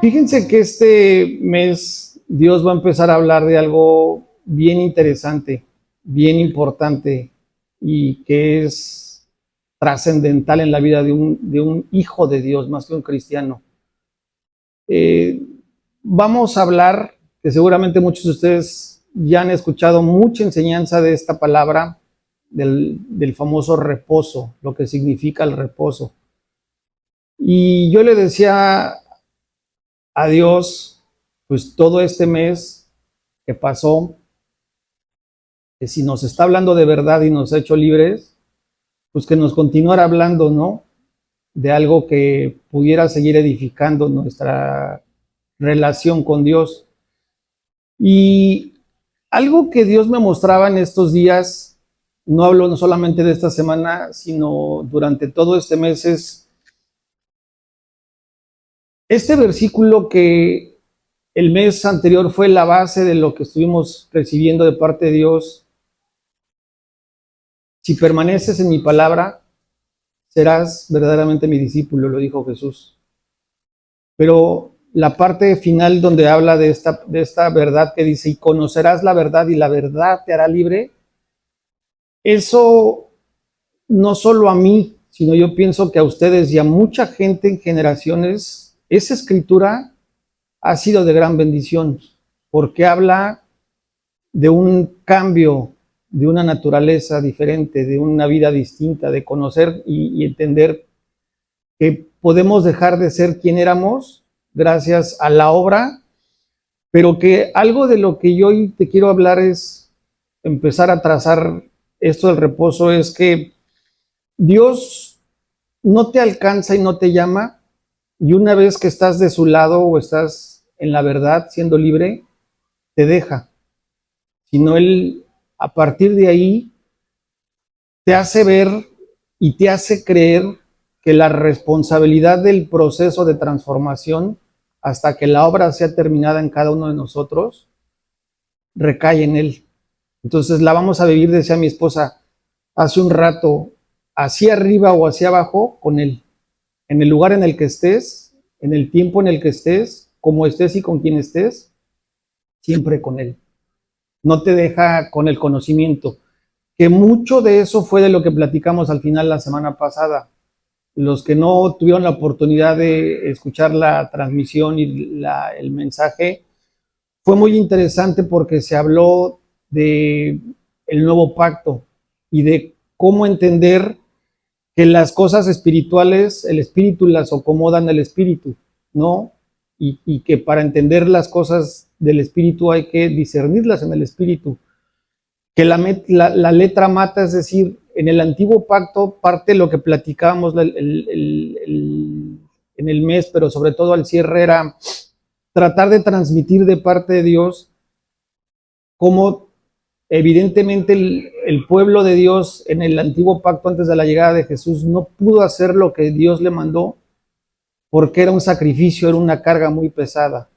Fíjense que este mes Dios va a empezar a hablar de algo bien interesante, bien importante y que es trascendental en la vida de un hijo de Dios, más que un cristiano. Eh, Vamos a hablar, que seguramente muchos de ustedes ya han escuchado mucha enseñanza de esta palabra, del famoso reposo, lo que significa el reposo. Y yo le decía a Dios, pues todo este mes que pasó, que si nos está hablando de verdad y nos ha hecho libres, pues que nos continuara hablando, ¿no? De algo que pudiera seguir edificando nuestra relación con Dios. Y algo que Dios me mostraba en estos días, no hablo no solamente de esta semana, sino durante todo este mes, es este versículo que el mes anterior fue la base de lo que estuvimos recibiendo de parte de Dios. Si permaneces en mi palabra, serás verdaderamente mi discípulo, lo dijo Jesús. Pero la parte final donde habla de esta verdad que dice, y conocerás la verdad y la verdad te hará libre, eso no solo a mí, sino yo pienso que a ustedes y a mucha gente en generaciones, esa escritura ha sido de gran bendición, porque habla de un cambio, de una naturaleza diferente, de una vida distinta, de conocer y entender que podemos dejar de ser quien éramos gracias a la obra, pero que algo de lo que yo hoy te quiero hablar es empezar a trazar esto del reposo, es que Dios no te alcanza y no te llama, y una vez que estás de su lado o estás en la verdad, siendo libre, te deja, sino Él a partir de ahí te hace ver y te hace creer que la responsabilidad del proceso de transformación hasta que la obra sea terminada en cada uno de nosotros recae en Él. Entonces la vamos a vivir, decía mi esposa hace un rato, hacia arriba o hacia abajo con Él. En el lugar en el que estés, en el tiempo en el que estés, como estés y con quien estés, siempre con Él. No te deja con el conocimiento, que mucho de eso fue de lo que platicamos al final la semana pasada. Los que no tuvieron la oportunidad de escuchar la transmisión y el mensaje, fue muy interesante porque se habló de el nuevo pacto y de cómo entender que las cosas espirituales, el espíritu las acomoda en el espíritu, ¿no? Y que para entender las cosas del espíritu hay que discernirlas en el espíritu. Que la letra mata, es decir, en el antiguo pacto, parte de lo que platicábamos en el mes, pero sobre todo al cierre, era tratar de transmitir de parte de Dios cómo evidentemente el pueblo de Dios en el antiguo pacto antes de la llegada de Jesús no pudo hacer lo que Dios le mandó porque era un sacrificio, era una carga muy pesada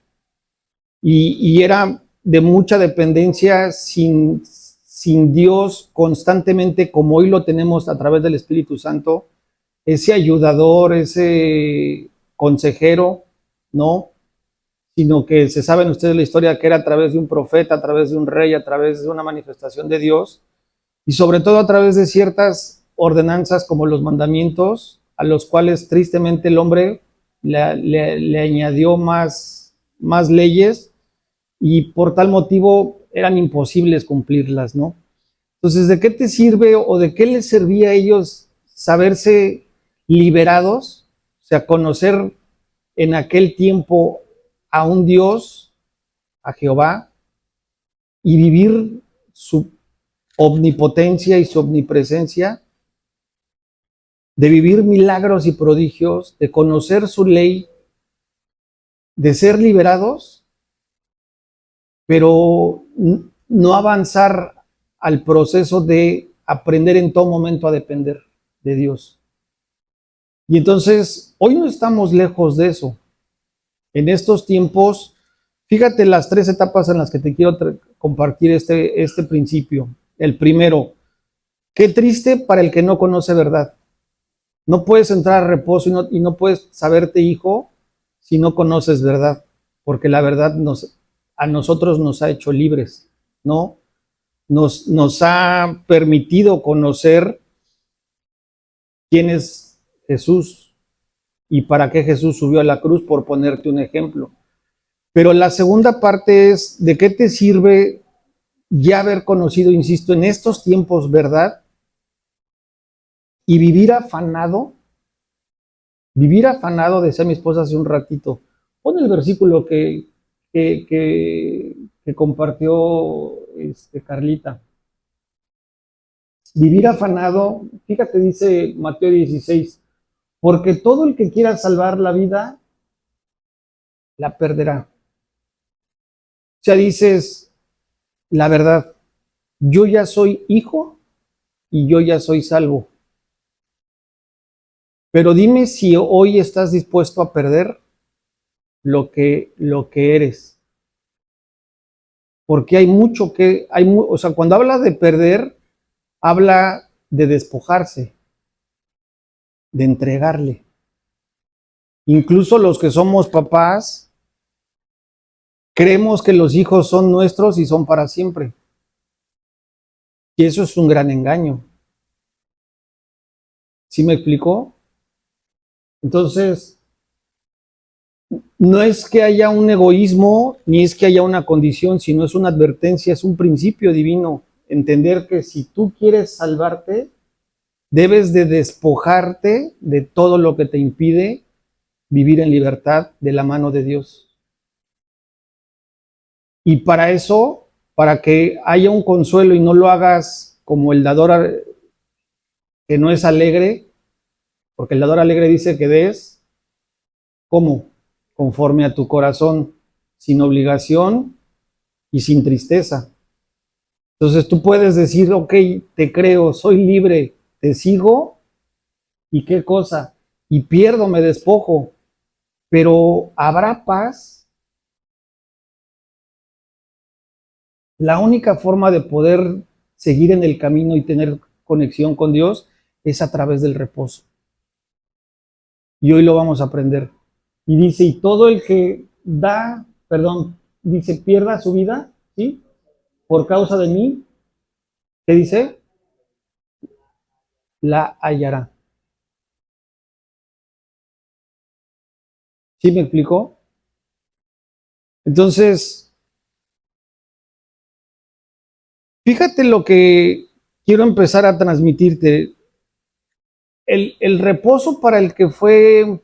y era de mucha dependencia sin Dios constantemente como hoy lo tenemos a través del Espíritu Santo, ese ayudador, ese consejero, ¿no? Sino que se saben ustedes la historia que era a través de un profeta, a través de un rey, a través de una manifestación de Dios y sobre todo a través de ciertas ordenanzas como los mandamientos, a los cuales tristemente el hombre le añadió más leyes y por tal motivo eran imposibles cumplirlas, ¿no? Entonces, ¿de qué te sirve o de qué les servía a ellos saberse liberados? O sea, conocer en aquel tiempo a un Dios, a Jehová, y vivir su omnipotencia y su omnipresencia, de vivir milagros y prodigios, de conocer su ley, de ser liberados, pero no avanzar al proceso de aprender en todo momento a depender de Dios. Y entonces, hoy no estamos lejos de eso. En estos tiempos, fíjate las tres etapas en las que te quiero compartir este principio. El primero, qué triste para el que no conoce verdad. No puedes entrar a reposo y no puedes saberte hijo si no conoces verdad, porque la verdad a nosotros nos ha hecho libres, ¿no? Nos ha permitido conocer quién es Jesús y para qué Jesús subió a la cruz, por ponerte un ejemplo. Pero la segunda parte es, ¿de qué te sirve ya haber conocido, insisto, en estos tiempos verdad y vivir afanado? Vivir afanado, decía mi esposa hace un ratito. Pon el versículo que compartió Carlita. Vivir afanado, fíjate, dice Mateo 16, porque todo el que quiera salvar la vida, la perderá. O sea, dices, la verdad, yo ya soy hijo y yo ya soy salvo. Pero dime si hoy estás dispuesto a perder lo que eres. Porque hay mucho que, o sea, cuando habla de perder, habla de despojarse, de entregarle. Incluso los que somos papás, creemos que los hijos son nuestros y son para siempre. Y eso es un gran engaño. ¿Sí me explicó? Entonces, no es que haya un egoísmo, ni es que haya una condición, sino es una advertencia, es un principio divino. Entender que si tú quieres salvarte, debes de despojarte de todo lo que te impide vivir en libertad de la mano de Dios. Y para eso, para que haya un consuelo y no lo hagas como el dador que no es alegre, porque el dador alegre dice que des, ¿cómo? Conforme a tu corazón, sin obligación y sin tristeza. Entonces tú puedes decir, ok, te creo, soy libre, te sigo, ¿y qué cosa? Y pierdo, me despojo, pero ¿habrá paz? La única forma de poder seguir en el camino y tener conexión con Dios es a través del reposo. Y hoy lo vamos a aprender. Y dice, y todo el que dice, pierda su vida, ¿sí? Por causa de mí, ¿qué dice? La hallará. ¿Sí me explicó? Entonces, fíjate lo que quiero empezar a transmitirte. El reposo para el que fue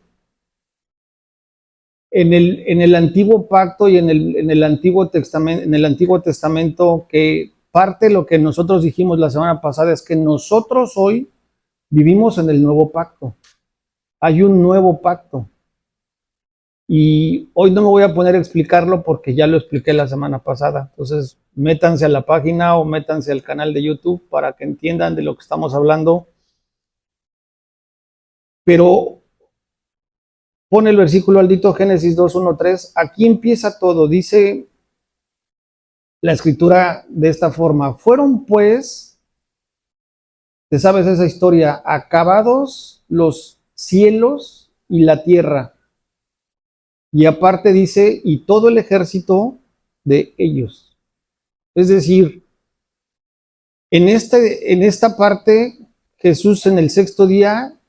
en el antiguo pacto y en el Antiguo Testamento, que parte de lo que nosotros dijimos la semana pasada es que nosotros hoy vivimos en el nuevo pacto. Hay un nuevo pacto. Y hoy no me voy a poner a explicarlo porque ya lo expliqué la semana pasada. Entonces, métanse a la página o métanse al canal de YouTube para que entiendan de lo que estamos hablando. Pero pone el versículo Aldito, Génesis 2:1-3. Aquí empieza todo. Dice la escritura de esta forma. Fueron pues, te sabes esa historia, acabados los cielos y la tierra. Y aparte dice, y todo el ejército de ellos. Es decir, en esta parte, Jesús en el sexto día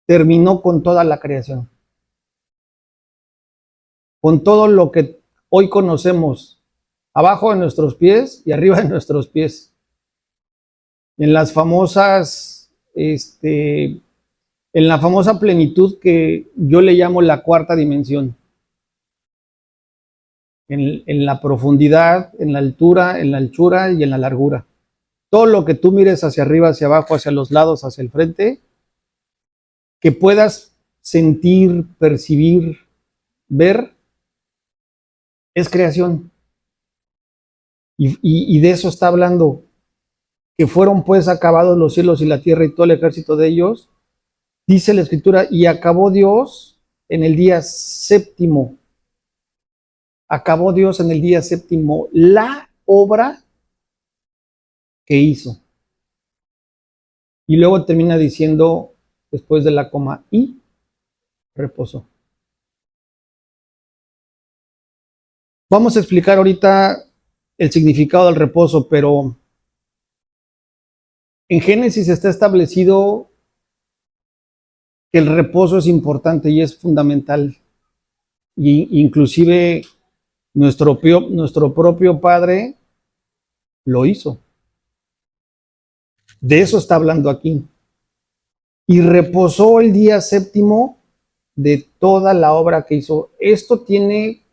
terminó con toda la creación. Con todo lo que hoy conocemos, abajo de nuestros pies y arriba de nuestros pies. En las famosas, en la famosa plenitud que yo le llamo la cuarta dimensión. En la profundidad, en la altura, en la anchura y en la largura. Todo lo que tú mires hacia arriba, hacia abajo, hacia los lados, hacia el frente, que puedas sentir, percibir, ver, es creación. Y de eso está hablando, que fueron pues acabados los cielos y la tierra y todo el ejército de ellos. Dice la escritura, y acabó Dios en el día séptimo. Acabó Dios en el día séptimo la obra que hizo. Y luego termina diciendo, después de la coma, y reposó. Vamos a explicar ahorita el significado del reposo, pero en Génesis está establecido que el reposo es importante y es fundamental. Y inclusive nuestro propio Padre lo hizo. De eso está hablando aquí. Y reposó el día séptimo de toda la obra que hizo. Esto tiene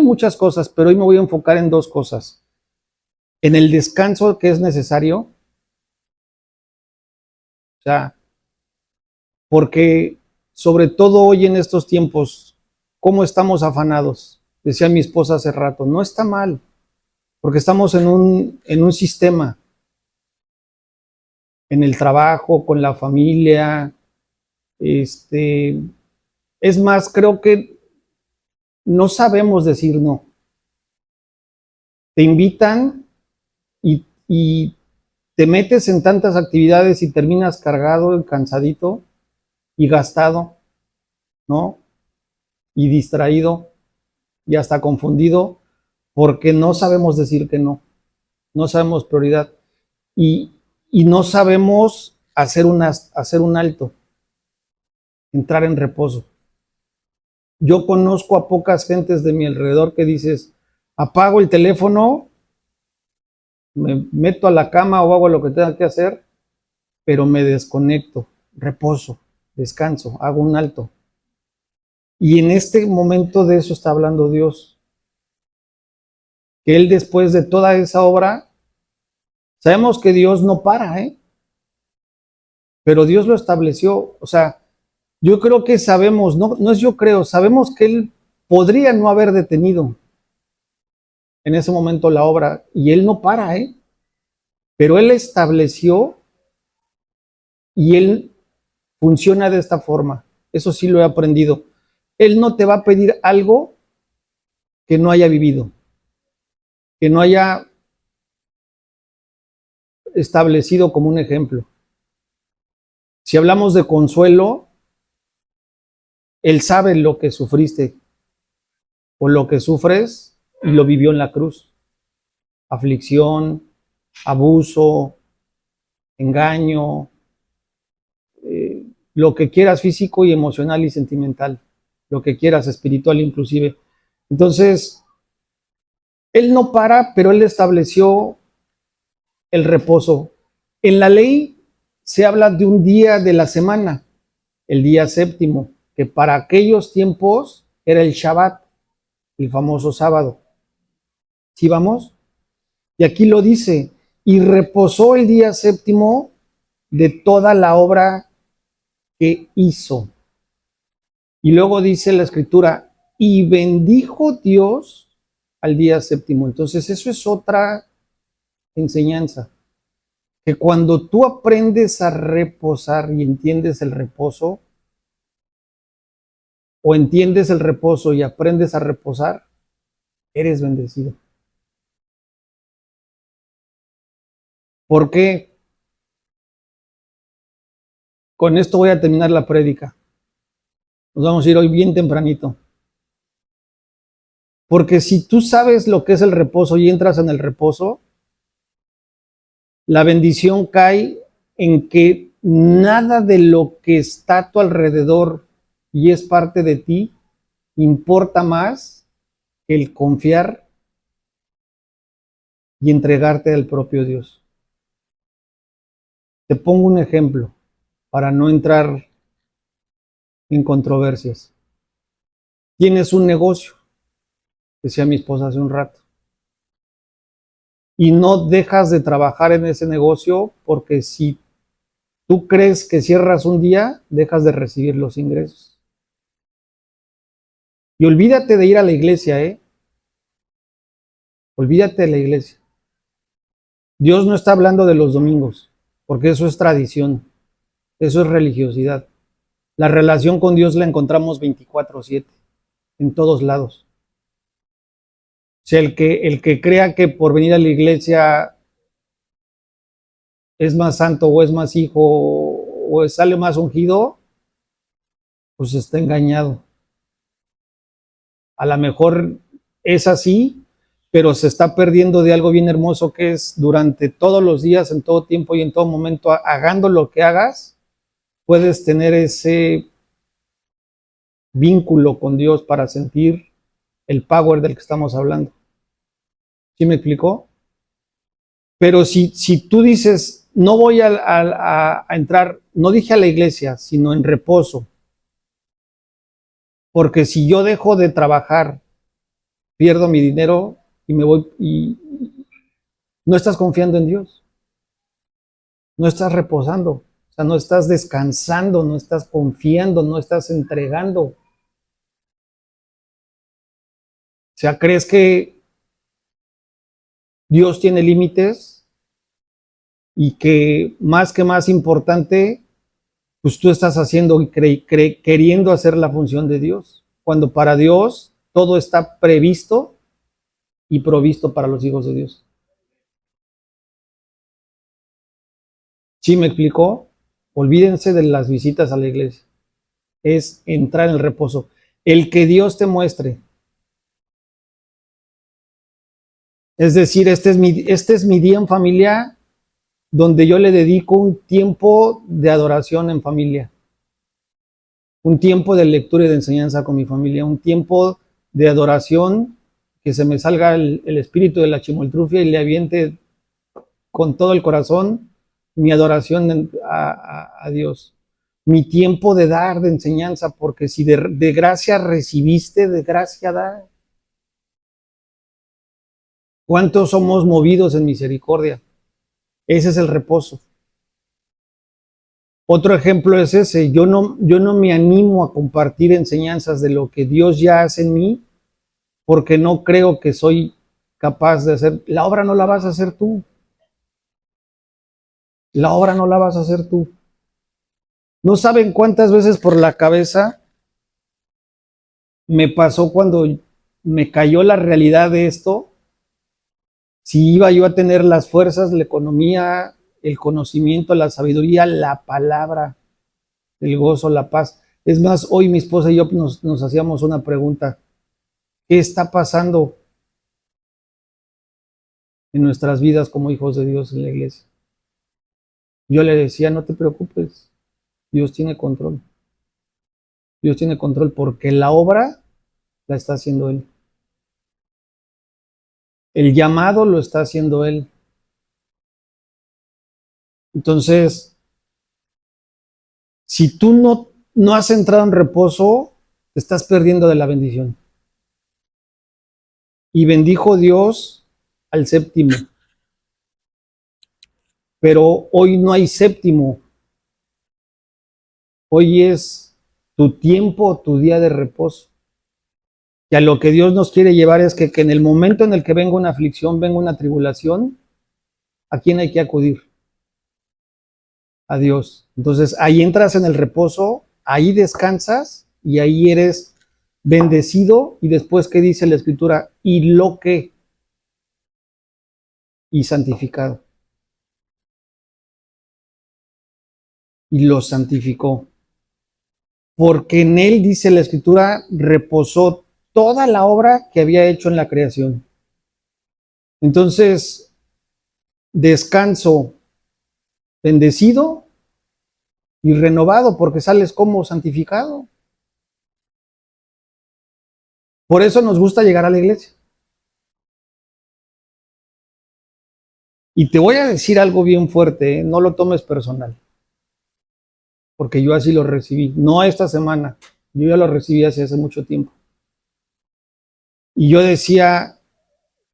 muchas cosas, pero hoy me voy a enfocar en dos cosas. En el descanso que es necesario, o sea, porque sobre todo hoy en estos tiempos, ¿cómo estamos afanados? Decía mi esposa hace rato, no está mal, porque estamos en un sistema, en el trabajo, con la familia, es más, creo que no sabemos decir no. Te invitan y te metes en tantas actividades y terminas cargado, cansadito y gastado, ¿no? Y distraído y hasta confundido porque no sabemos decir que no, no sabemos prioridad y, y no sabemos hacer un alto, entrar en reposo. Yo conozco a pocas gentes de mi alrededor que dices, apago el teléfono, me meto a la cama o hago lo que tenga que hacer, pero me desconecto, reposo, descanso, hago un alto. Y en este momento de eso está hablando Dios, que Él después de toda esa obra, sabemos que Dios no para, pero Dios lo estableció, o sea, yo creo que sabemos, no es yo creo, sabemos que Él podría no haber detenido en ese momento la obra, y Él no para, pero Él estableció y Él funciona de esta forma. Eso sí lo he aprendido. Él no te va a pedir algo que no haya vivido, que no haya establecido como un ejemplo. Si hablamos de consuelo, Él sabe lo que sufriste o lo que sufres y lo vivió en la cruz. Aflicción, abuso, engaño, lo que quieras físico y emocional y sentimental, lo que quieras espiritual inclusive. Entonces, Él no para, pero Él estableció el reposo. En la ley se habla de un día de la semana, el día séptimo, que para aquellos tiempos era el Shabbat, el famoso sábado. ¿Sí vamos? Y aquí lo dice, y reposó el día séptimo de toda la obra que hizo. Y luego dice la escritura, y bendijo Dios al día séptimo. Entonces eso es otra enseñanza, que cuando tú aprendes a reposar y entiendes el reposo, o entiendes el reposo y aprendes a reposar, eres bendecido. ¿Por qué? Con esto voy a terminar la prédica. Nos vamos a ir hoy bien tempranito. Porque si tú sabes lo que es el reposo y entras en el reposo, la bendición cae en que nada de lo que está a tu alrededor y es parte de ti importa más que el confiar y entregarte al propio Dios. Te pongo un ejemplo para no entrar en controversias. Tienes un negocio, decía mi esposa hace un rato, y no dejas de trabajar en ese negocio porque si tú crees que cierras un día, dejas de recibir los ingresos. Y olvídate de ir a la iglesia, olvídate de la iglesia. Dios no está hablando de los domingos, porque eso es tradición, eso es religiosidad. La relación con Dios la encontramos 24/7, en todos lados. O sea, el que crea que por venir a la iglesia es más santo o es más hijo o sale más ungido, pues está engañado. A lo mejor es así, pero se está perdiendo de algo bien hermoso que es durante todos los días, en todo tiempo y en todo momento, hagando lo que hagas, puedes tener ese vínculo con Dios para sentir el power del que estamos hablando. ¿Sí me explicó? Pero si tú dices, no voy a entrar, no dije a la iglesia, sino en reposo, porque si yo dejo de trabajar, pierdo mi dinero y me voy y no estás confiando en Dios, no estás reposando, o sea, no estás descansando, no estás confiando, no estás entregando. O sea, ¿crees que Dios tiene límites y que más importante, pues tú estás haciendo y queriendo hacer la función de Dios, cuando para Dios todo está previsto y provisto para los hijos de Dios? ¿Sí me explicó? Olvídense de las visitas a la iglesia. Es entrar en el reposo. El que Dios te muestre. Es decir, este es mi día en familia donde yo le dedico un tiempo de adoración en familia, un tiempo de lectura y de enseñanza con mi familia, un tiempo de adoración, que se me salga el espíritu de la chimoltrufia y le aviente con todo el corazón mi adoración a Dios. Mi tiempo de dar, de enseñanza, porque si de gracia recibiste, de gracia da. ¿Cuántos somos movidos en misericordia? Ese es el reposo. Otro ejemplo es ese, yo no me animo a compartir enseñanzas de lo que Dios ya hace en mí, porque no creo que soy capaz de hacer. La obra no la vas a hacer tú. La obra no la vas a hacer tú. No saben cuántas veces por la cabeza me pasó cuando me cayó la realidad de esto, si iba yo a tener las fuerzas, la economía, el conocimiento, la sabiduría, la palabra, el gozo, la paz. Es más, hoy mi esposa y yo nos hacíamos una pregunta. ¿Qué está pasando en nuestras vidas como hijos de Dios en la iglesia? Yo le decía, no te preocupes, Dios tiene control. Dios tiene control porque la obra la está haciendo Él. El llamado lo está haciendo Él. Entonces, si tú no has entrado en reposo, te estás perdiendo de la bendición. Y bendijo Dios al séptimo. Pero hoy no hay séptimo. Hoy es tu tiempo, tu día de reposo. Y a lo que Dios nos quiere llevar es que en el momento en el que venga una aflicción, venga una tribulación, ¿a quién hay que acudir? A Dios. Entonces ahí entras en el reposo, ahí descansas y ahí eres bendecido. Y después, ¿qué dice la Escritura? Y lo que, y santificado. Y lo santificó. Porque en él, dice la Escritura, reposó toda la obra que había hecho en la creación. Entonces, descanso bendecido y renovado, porque sales como santificado. Por eso nos gusta llegar a la iglesia. Y te voy a decir algo bien fuerte, ¿eh? No lo tomes personal, porque yo así lo recibí, no esta semana, yo ya lo recibí hace mucho tiempo. Y yo decía,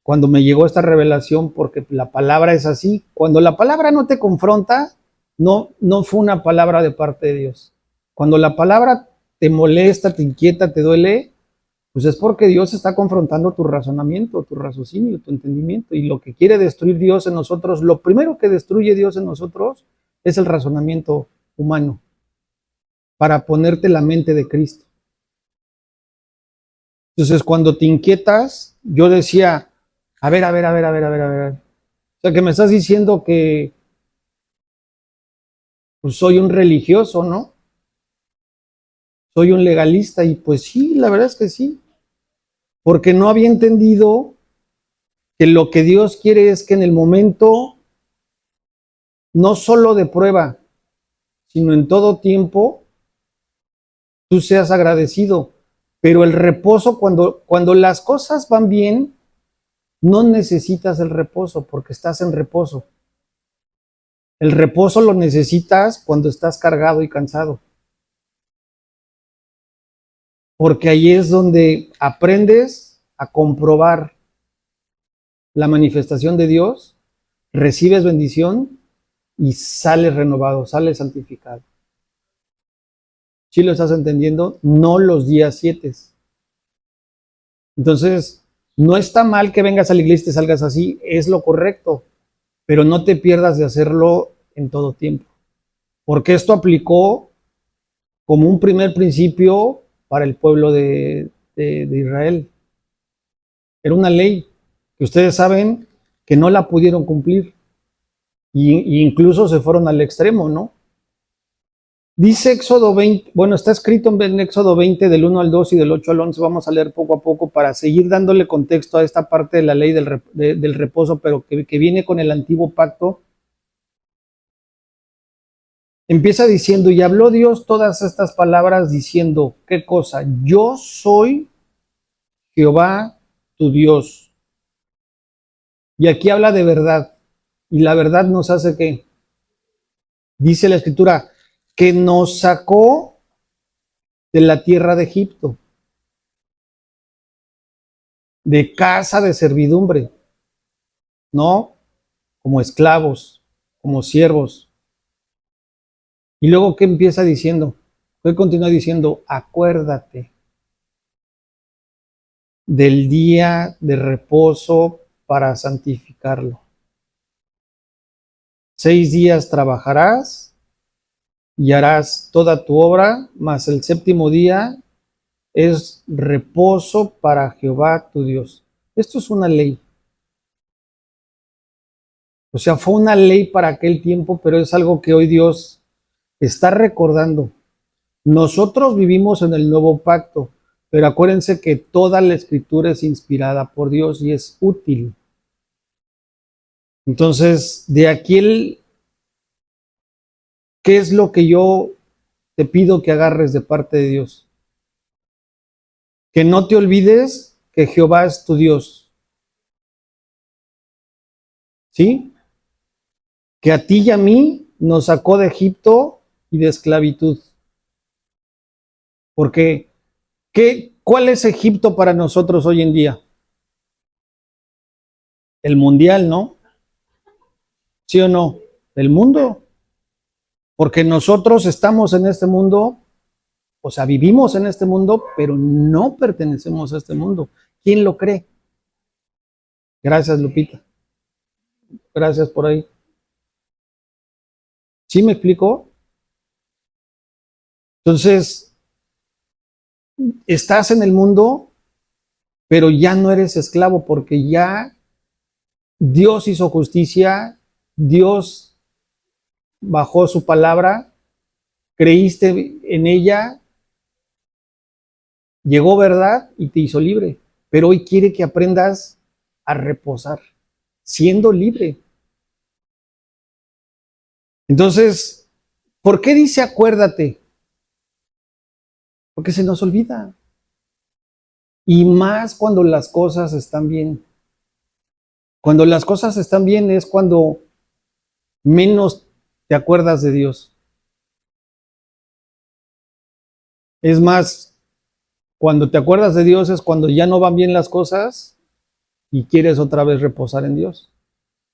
cuando me llegó esta revelación, porque la palabra es así, cuando la palabra no te confronta, no fue una palabra de parte de Dios. Cuando la palabra te molesta, te inquieta, te duele, pues es porque Dios está confrontando tu razonamiento, tu raciocinio, tu entendimiento. Y lo que quiere destruir Dios en nosotros, lo primero que destruye Dios en nosotros es el razonamiento humano, para ponerte la mente de Cristo. Entonces, cuando te inquietas, yo decía, a ver. O sea, que me estás diciendo que pues, soy un religioso, ¿no? Soy un legalista y pues sí, la verdad es que sí. porque no había entendido que lo que Dios quiere es que en el momento, no solo de prueba, sino en todo tiempo, tú seas agradecido. Pero el reposo, cuando las cosas van bien, no necesitas el reposo porque estás en reposo. El reposo lo necesitas cuando estás cargado y cansado. Porque ahí es donde aprendes a comprobar la manifestación de Dios, recibes bendición y sales renovado, sales santificado. ¿Sí lo estás entendiendo? No los días 7. Entonces, no está mal que vengas a la iglesia y te salgas así, es lo correcto, pero no te pierdas de hacerlo en todo tiempo. Porque esto aplicó como un primer principio para el pueblo de Israel. Era una ley que ustedes saben que no la pudieron cumplir y incluso se fueron al extremo, ¿no? Dice Éxodo 20, bueno, está escrito en Éxodo 20 del 1 al 2 y del 8 al 11, vamos a leer poco a poco para seguir dándole contexto a esta parte de la ley del reposo, pero que viene con el antiguo pacto. Empieza diciendo, y habló Dios todas estas palabras diciendo, ¿qué cosa? Yo soy Jehová tu Dios. Y aquí habla de verdad, y la verdad nos hace que, dice la escritura, que nos sacó de la tierra de Egipto, de casa de servidumbre, ¿no? Como esclavos, como siervos. Y luego, ¿qué empieza diciendo? ¿Qué continúa diciendo? Acuérdate del día de reposo para santificarlo. 6 días trabajarás y harás toda tu obra, mas el séptimo día es reposo para Jehová tu Dios. Esto es una ley. O sea, fue una ley para aquel tiempo, pero es algo que hoy Dios está recordando. Nosotros vivimos en el nuevo pacto, pero acuérdense que toda la escritura es inspirada por Dios y es útil. Entonces, de aquí ¿qué es lo que yo te pido que agarres de parte de Dios? Que no te olvides que Jehová es tu Dios. ¿Sí? Que a ti y a mí nos sacó de Egipto y de esclavitud. Porque, ¿cuál es Egipto para nosotros hoy en día? El mundial, ¿no? ¿Sí o no? El mundo. Porque nosotros estamos en este mundo, o sea, vivimos en este mundo, pero no pertenecemos a este mundo. ¿Quién lo cree? Gracias, Lupita. Gracias por ahí. ¿Sí me explico? Entonces, estás en el mundo, pero ya no eres esclavo porque ya Dios hizo justicia, Dios bajó su palabra, creíste en ella, llegó verdad y te hizo libre. Pero hoy quiere que aprendas a reposar, siendo libre. Entonces, ¿por qué dice acuérdate? Porque se nos olvida. Y más cuando las cosas están bien. Cuando las cosas están bien es cuando menos te acuerdas de Dios. Es más, cuando te acuerdas de Dios es cuando ya no van bien las cosas y quieres otra vez reposar en Dios.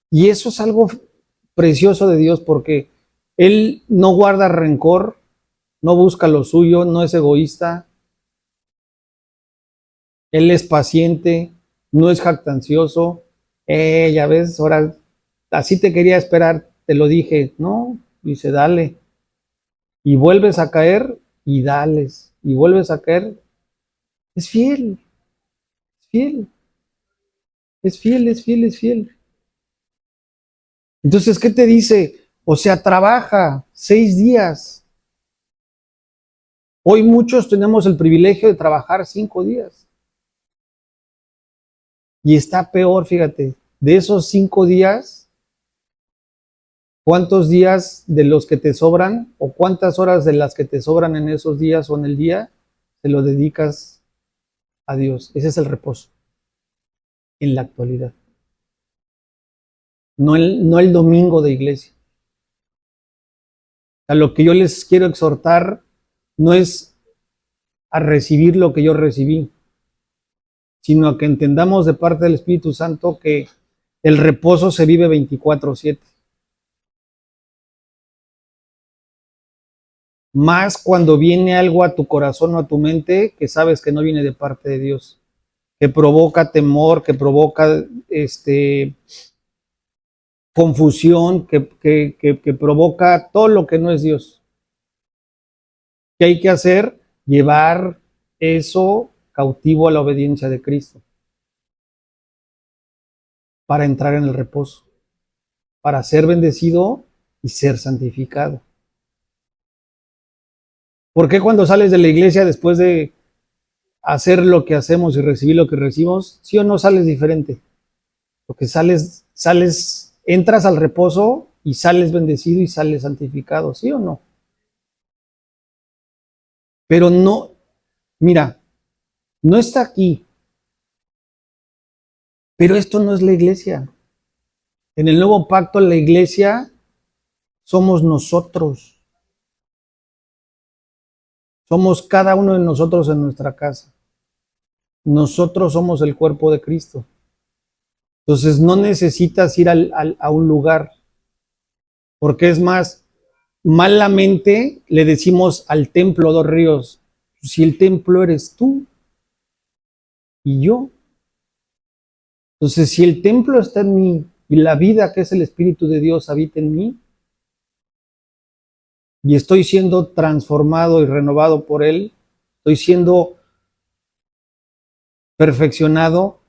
Y eso es algo precioso de Dios porque Él no guarda rencor, no busca lo suyo, no es egoísta. Él es paciente, no es jactancioso. Ya ves, ahora así te quería esperar, te lo dije. No, dice, dale. Y vuelves a caer y dales. Y vuelves a caer. Es fiel, es fiel, es fiel, es fiel, es fiel. Entonces, ¿qué te dice? O sea, trabaja 6 días. Hoy muchos tenemos el privilegio de trabajar 5 días. Y está peor, fíjate, de esos 5 días, ¿cuántos días de los que te sobran o cuántas horas de las que te sobran en esos días o en el día se lo dedicas a Dios? Ese es el reposo en la actualidad. No el domingo de iglesia. A lo que yo les quiero exhortar no es a recibir lo que yo recibí, sino a que entendamos de parte del Espíritu Santo que el reposo se vive 24/7. Más cuando viene algo a tu corazón o a tu mente que sabes que no viene de parte de Dios, que provoca temor, que provoca confusión, que provoca todo lo que no es Dios. ¿Qué hay que hacer? Llevar eso cautivo a la obediencia de Cristo para entrar en el reposo, para ser bendecido y ser santificado. ¿Por qué cuando sales de la iglesia después de hacer lo que hacemos y recibir lo que recibimos, sí o no sales diferente? Porque entras al reposo y sales bendecido y sales santificado, ¿sí o no? Pero no, mira, no está aquí, pero esto no es la iglesia. En el nuevo pacto, la iglesia somos nosotros. Somos cada uno de nosotros en nuestra casa. Nosotros somos el cuerpo de Cristo. Entonces no necesitas ir a un lugar, porque es más, malamente le decimos al templo Dos Ríos, si el templo eres tú y yo. Entonces, si el templo está en mí y la vida que es el Espíritu de Dios habita en mí y estoy siendo transformado y renovado por Él, estoy siendo perfeccionado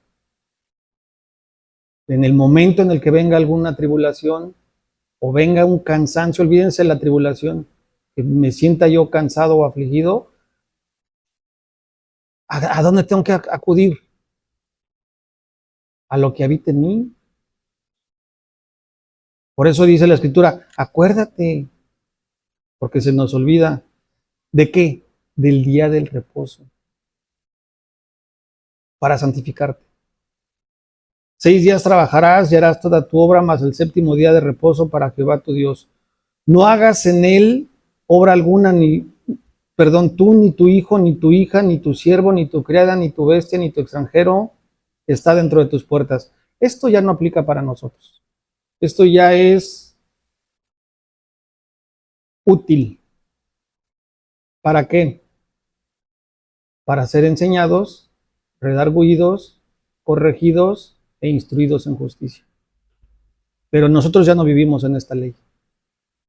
en el momento en el que venga alguna tribulación o venga un cansancio, olvídense de la tribulación, que me sienta yo cansado o afligido, ¿a dónde tengo que acudir? A lo que habita en mí. Por eso dice la Escritura, acuérdate, porque se nos olvida. ¿De qué? Del día del reposo, para santificarte. 6 días trabajarás y harás toda tu obra, mas el séptimo día de reposo para Jehová tu Dios. No hagas en él obra alguna, tú, ni tu hijo, ni tu hija, ni tu siervo, ni tu criada, ni tu bestia, ni tu extranjero que está dentro de tus puertas. Esto ya no aplica para nosotros. Esto ya es útil. ¿Para qué? Para ser enseñados, redargüidos, corregidos e instruidos en justicia. Pero nosotros ya no vivimos en esta ley.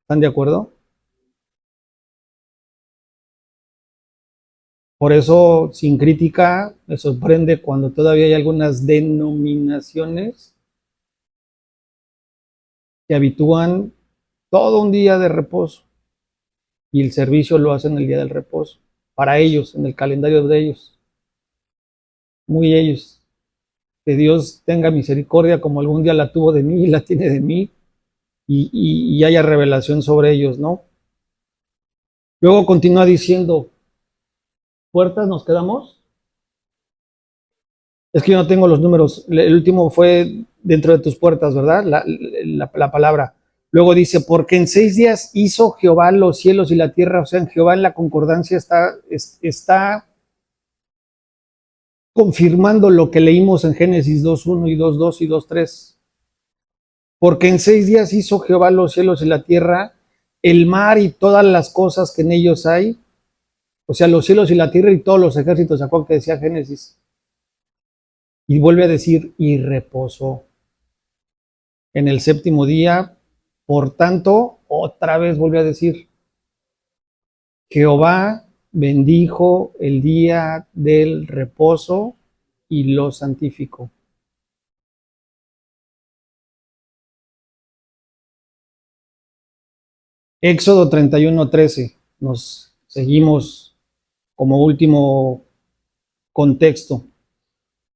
¿Están de acuerdo? Por eso, sin crítica, me sorprende cuando todavía hay algunas denominaciones que habitúan todo un día de reposo y el servicio lo hacen el día del reposo, para ellos, en el calendario de ellos, muy ellos. Que Dios tenga misericordia como algún día la tuvo de mí y la tiene de mí y haya revelación sobre ellos, ¿no? Luego continúa diciendo, ¿puertas nos quedamos? Es que yo no tengo los números. El último fue dentro de tus puertas, ¿verdad? La palabra. Luego dice, porque en 6 días hizo Jehová los cielos y la tierra. O sea, en Jehová en la concordancia está confirmando lo que leímos en Génesis 2:1 y 2:2 y 2:3. Porque en 6 días hizo Jehová los cielos y la tierra, el mar y todas las cosas que en ellos hay. O sea, los cielos y la tierra y todos los ejércitos, ¿se acuerdan que decía Génesis? Y vuelve a decir, y reposó en el séptimo día. Por tanto, otra vez vuelve a decir, Jehová bendijo el día del reposo y lo santificó. Éxodo 31:13, nos seguimos como último contexto.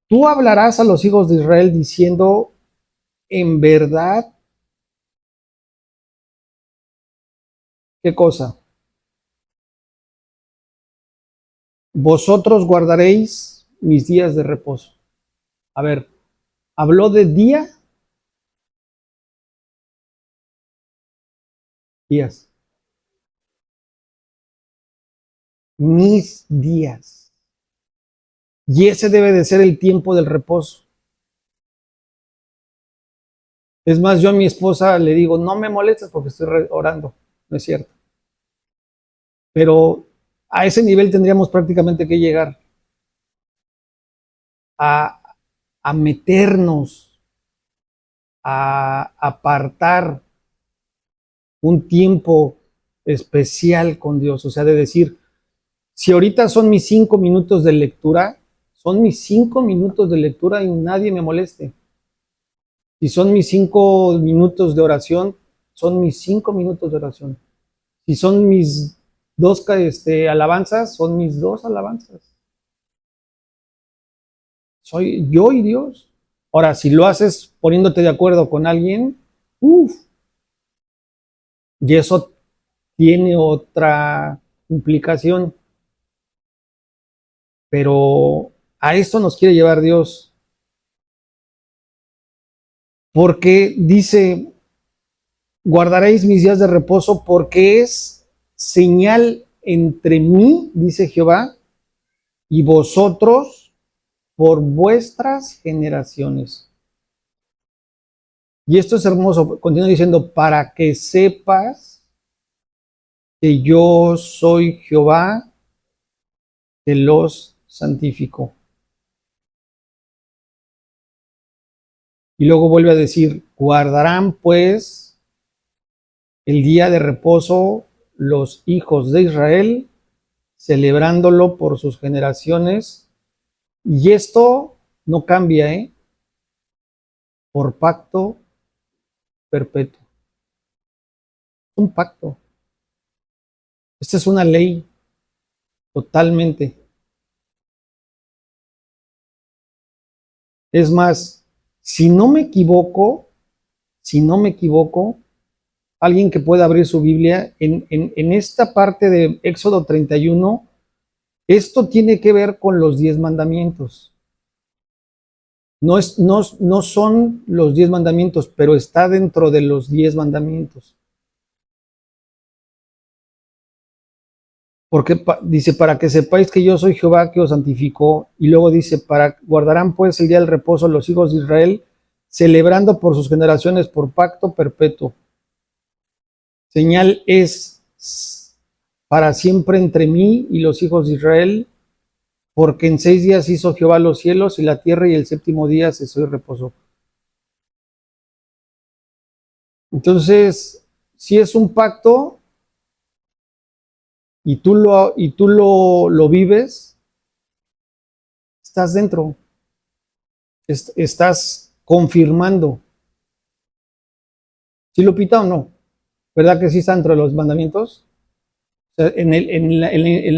Tú hablarás a los hijos de Israel diciendo, en verdad, ¿qué cosa? Vosotros guardaréis mis días de reposo. A ver, ¿habló de día? Días. Mis días. Y ese debe de ser el tiempo del reposo. Es más, yo a mi esposa le digo, no me molestes porque estoy orando. No es cierto. Pero a ese nivel tendríamos prácticamente que llegar a, a meternos, a apartar un tiempo especial con Dios. O sea, de decir, si ahorita son mis 5 minutos de lectura, son mis 5 minutos de lectura y nadie me moleste. Si son mis 5 minutos de oración, son mis 5 minutos de oración. Si son mis dos alabanzas, son mis dos alabanzas. Soy yo y Dios. Ahora, si lo haces poniéndote de acuerdo con alguien, uff, y eso tiene otra implicación. Pero a esto nos quiere llevar Dios. Porque dice, guardaréis mis días de reposo porque es señal entre mí, dice Jehová, y vosotros por vuestras generaciones. Y esto es hermoso, continúa diciendo, para que sepas que yo soy Jehová, que los santifico. Y luego vuelve a decir, guardarán pues el día de reposo los hijos de Israel, celebrándolo por sus generaciones. Y esto no cambia, por pacto perpetuo. Un pacto. Esta es una ley totalmente. Es más, si no me equivoco, alguien que pueda abrir su Biblia, en esta parte de Éxodo 31, esto tiene que ver con los 10 mandamientos. No son los 10 mandamientos, pero está dentro de los 10 mandamientos. Porque dice, para que sepáis que yo soy Jehová que os santificó, y luego dice, guardarán pues el día del reposo los hijos de Israel, celebrando por sus generaciones por pacto perpetuo. Señal es para siempre entre mí y los hijos de Israel, porque en 6 días hizo Jehová los cielos y la tierra, y el séptimo día cesó y reposó. Entonces, si es un pacto y tú lo vives, estás dentro, estás confirmando. ¿Sí, Lupita, o no? ¿Verdad que sí está dentro de los mandamientos? O sea, en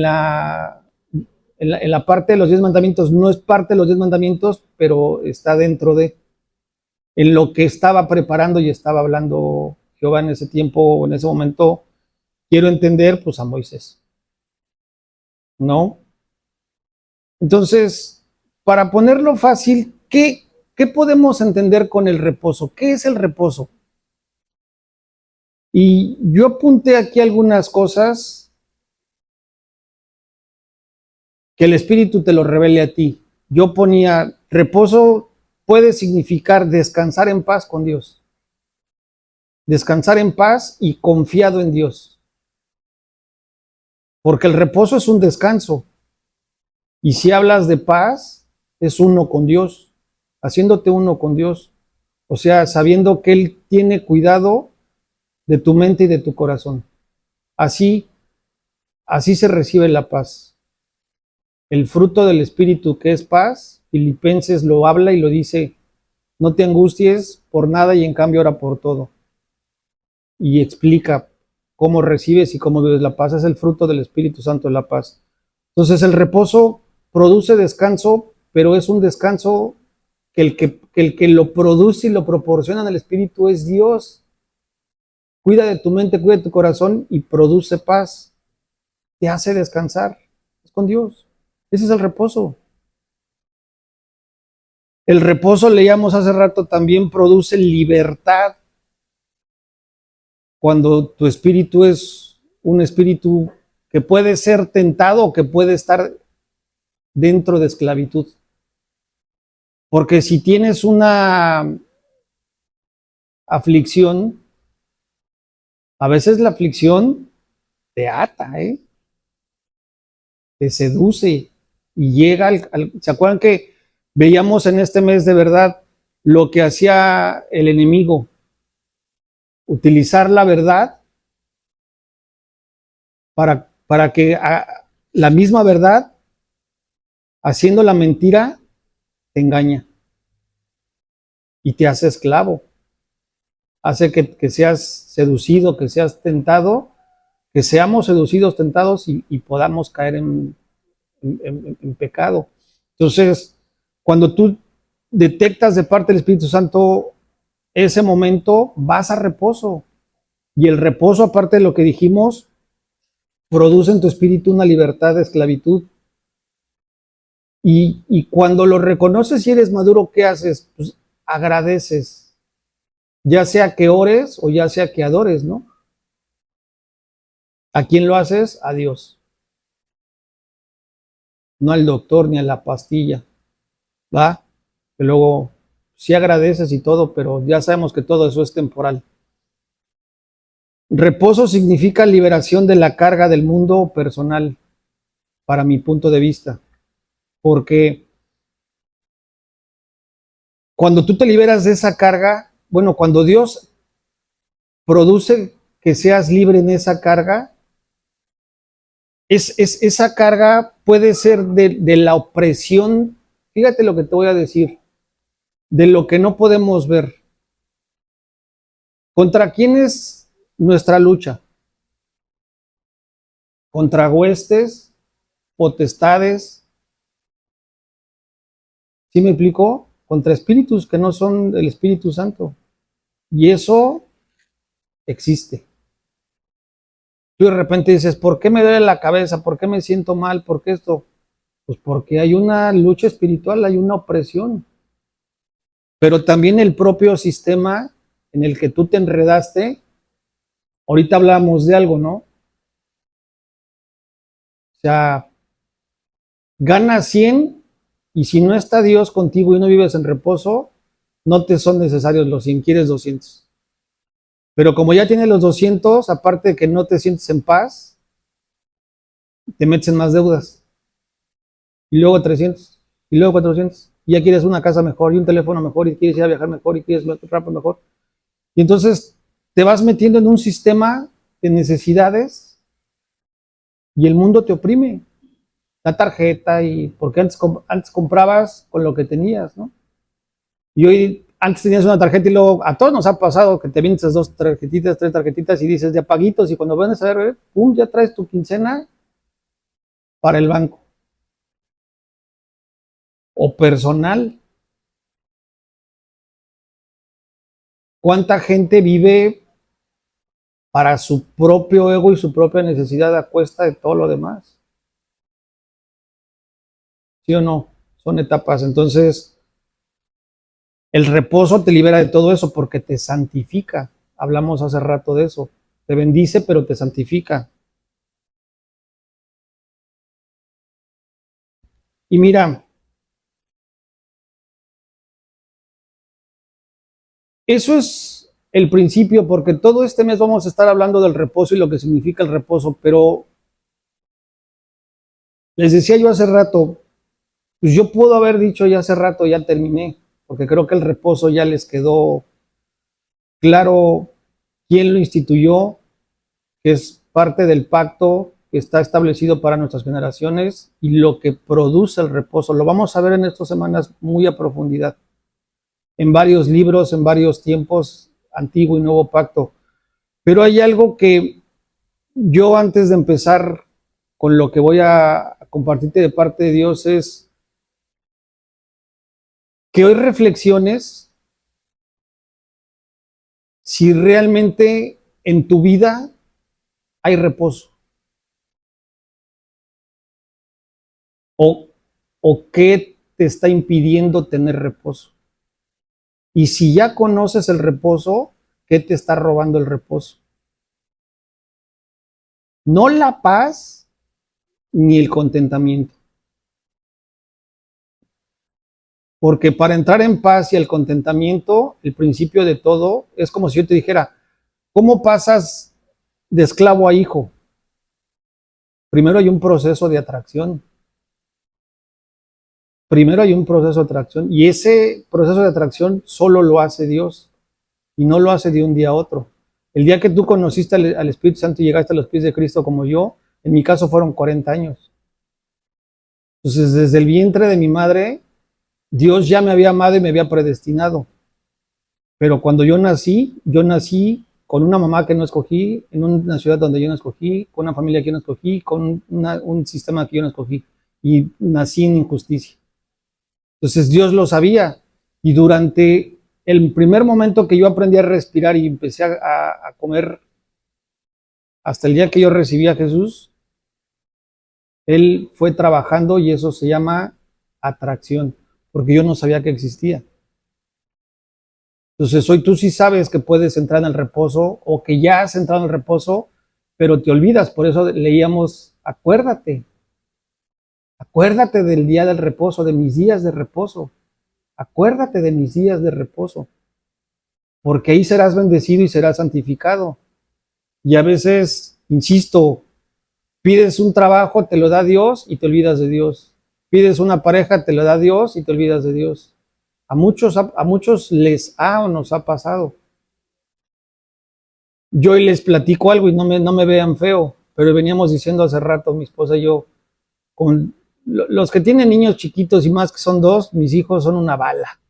la parte de los 10 mandamientos, no es parte de los 10 mandamientos, pero está dentro de, en lo que estaba preparando y estaba hablando Jehová en ese tiempo, en ese momento, quiero entender, pues a Moisés, ¿no? Entonces, para ponerlo fácil, ¿qué podemos entender con el reposo? ¿Qué es el reposo? Y yo apunté aquí algunas cosas que el Espíritu te lo revele a ti. Yo ponía, reposo puede significar descansar en paz con Dios. Descansar en paz y confiado en Dios. Porque el reposo es un descanso. Y si hablas de paz, es uno con Dios, haciéndote uno con Dios. O sea, sabiendo que Él tiene cuidado de tu mente y de tu corazón. Así se recibe la paz. El fruto del Espíritu, que es paz, Filipenses lo habla y lo dice, no te angusties por nada y en cambio ora por todo. Y explica cómo recibes y cómo vives la paz. Es el fruto del Espíritu Santo, la paz. Entonces el reposo produce descanso, pero es un descanso que el que lo produce y lo proporciona en el espíritu es Dios. Cuida de tu mente, cuida de tu corazón y produce paz. Te hace descansar. Es con Dios. Ese es el reposo. El reposo, leíamos hace rato, también produce libertad. Cuando tu espíritu es un espíritu que puede ser tentado o que puede estar dentro de esclavitud. Porque si tienes una aflicción, a veces la aflicción te ata, te seduce y llega ¿se acuerdan que veíamos en este mes de verdad lo que hacía el enemigo? Utilizar la verdad para que la misma verdad, haciendo la mentira, te engaña y te hace esclavo. Hace que seas seducido, que seas tentado, que seamos seducidos, tentados y podamos caer en pecado. Entonces, cuando tú detectas de parte del Espíritu Santo ese momento, vas a reposo. Y el reposo, aparte de lo que dijimos, produce en tu espíritu una libertad de esclavitud. Y cuando lo reconoces y eres maduro, ¿qué haces? Pues agradeces. Ya sea que ores o ya sea que adores, ¿no? ¿A quién lo haces? A Dios. No al doctor ni a la pastilla. ¿Va? Que luego sí agradeces y todo, pero ya sabemos que todo eso es temporal. Reposo significa liberación de la carga del mundo personal, para mi punto de vista. Porque cuando tú te liberas de esa carga, bueno, cuando Dios produce que seas libre en esa carga, esa carga puede ser de la opresión, fíjate lo que te voy a decir, de lo que no podemos ver. ¿Contra quién es nuestra lucha? Contra huestes, potestades, ¿sí me explico? Contra espíritus que no son el Espíritu Santo. Y eso existe. Tú de repente dices, ¿por qué me duele la cabeza? ¿Por qué me siento mal? ¿Por qué esto? Pues porque hay una lucha espiritual, hay una opresión. Pero también el propio sistema en el que tú te enredaste, ahorita hablamos de algo, ¿no? O sea, ganas 100 y si no está Dios contigo y no vives en reposo, no te son necesarios los 100, quieres 200. Pero como ya tienes los 200, aparte de que no te sientes en paz, te metes en más deudas. Y luego 300, y luego 400. Y ya quieres una casa mejor, y un teléfono mejor, y quieres ir a viajar mejor, y quieres ropa mejor. Y entonces te vas metiendo en un sistema de necesidades y el mundo te oprime. La tarjeta, y porque antes comprabas con lo que tenías, ¿no? Y hoy, antes tenías una tarjeta y luego a todos nos ha pasado que te vienes esas 2 tarjetitas, 3 tarjetitas y dices de paguitos, y cuando vienes a ver, pum, ya traes tu quincena para el banco. O personal. ¿Cuánta gente vive para su propio ego y su propia necesidad a cuesta de todo lo demás? ¿Sí o no? Son etapas. Entonces, el reposo te libera de todo eso porque te santifica. Hablamos hace rato de eso. Te bendice, pero te santifica. Y mira, eso es el principio, porque todo este mes vamos a estar hablando del reposo y lo que significa el reposo, pero les decía yo hace rato, pues yo puedo haber dicho ya hace rato, ya terminé, porque creo que el reposo ya les quedó claro quién lo instituyó, que es parte del pacto que está establecido para nuestras generaciones y lo que produce el reposo. Lo vamos a ver en estas semanas muy a profundidad, en varios libros, en varios tiempos, antiguo y nuevo pacto. Pero hay algo que yo antes de empezar con lo que voy a compartirte de parte de Dios es que hoy reflexiones si realmente en tu vida hay reposo o, o qué te está impidiendo tener reposo. Y si ya conoces el reposo, ¿qué te está robando el reposo? No la paz ni el contentamiento. Porque para entrar en paz y el contentamiento, el principio de todo, es como si yo te dijera, ¿cómo pasas de esclavo a hijo? Primero hay un proceso de atracción. Primero hay un proceso de atracción y ese proceso de atracción solo lo hace Dios y no lo hace de un día a otro. El día que tú conociste al Espíritu Santo y llegaste a los pies de Cristo como yo, en mi caso fueron 40 años. Entonces, desde el vientre de mi madre, Dios ya me había amado y me había predestinado. Pero cuando yo nací con una mamá que no escogí, en una ciudad donde yo no escogí, con una familia que yo no escogí, con un sistema que yo no escogí. Y nací en injusticia. Entonces Dios lo sabía. Y durante el primer momento que yo aprendí a respirar y empecé a comer, hasta el día que yo recibí a Jesús, Él fue trabajando y eso se llama atracción, porque yo no sabía que existía. Entonces hoy tú sí sabes que puedes entrar en el reposo o que ya has entrado en el reposo, pero te olvidas. Por eso leíamos, acuérdate del día del reposo, de mis días de reposo. Acuérdate de mis días de reposo, porque ahí serás bendecido y serás santificado. Y a veces, insisto, pides un trabajo, te lo da Dios y te olvidas de Dios. Pides una pareja, te lo da Dios y te olvidas de Dios. A muchos les ha o nos ha pasado. Yo hoy les platico algo y no me vean feo, pero veníamos diciendo hace rato, mi esposa y yo, con los que tienen niños chiquitos y más que son dos, mis hijos son una bala.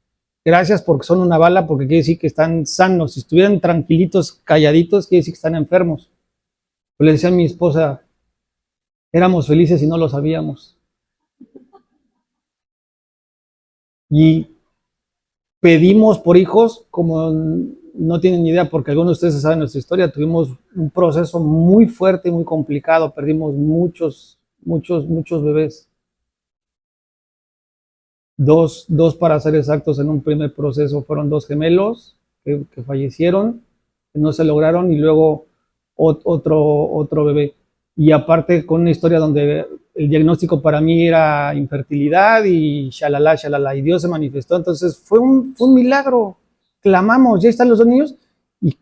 Gracias porque son una bala, porque quiere decir que están sanos. Si estuvieran tranquilitos, calladitos, quiere decir que están enfermos. Yo le decía a mi esposa, éramos felices y no lo sabíamos. Y pedimos por hijos como no tienen ni idea, porque algunos de ustedes saben nuestra historia. Tuvimos un proceso muy fuerte y muy complicado. Perdimos muchos bebés. Dos para ser exactos, en un primer proceso fueron dos gemelos que fallecieron, que no se lograron, y luego otro bebé. Y aparte con una historia donde el diagnóstico para mí era infertilidad y shalala, y Dios se manifestó. Entonces fue un milagro. Clamamos, ya están los dos niños, y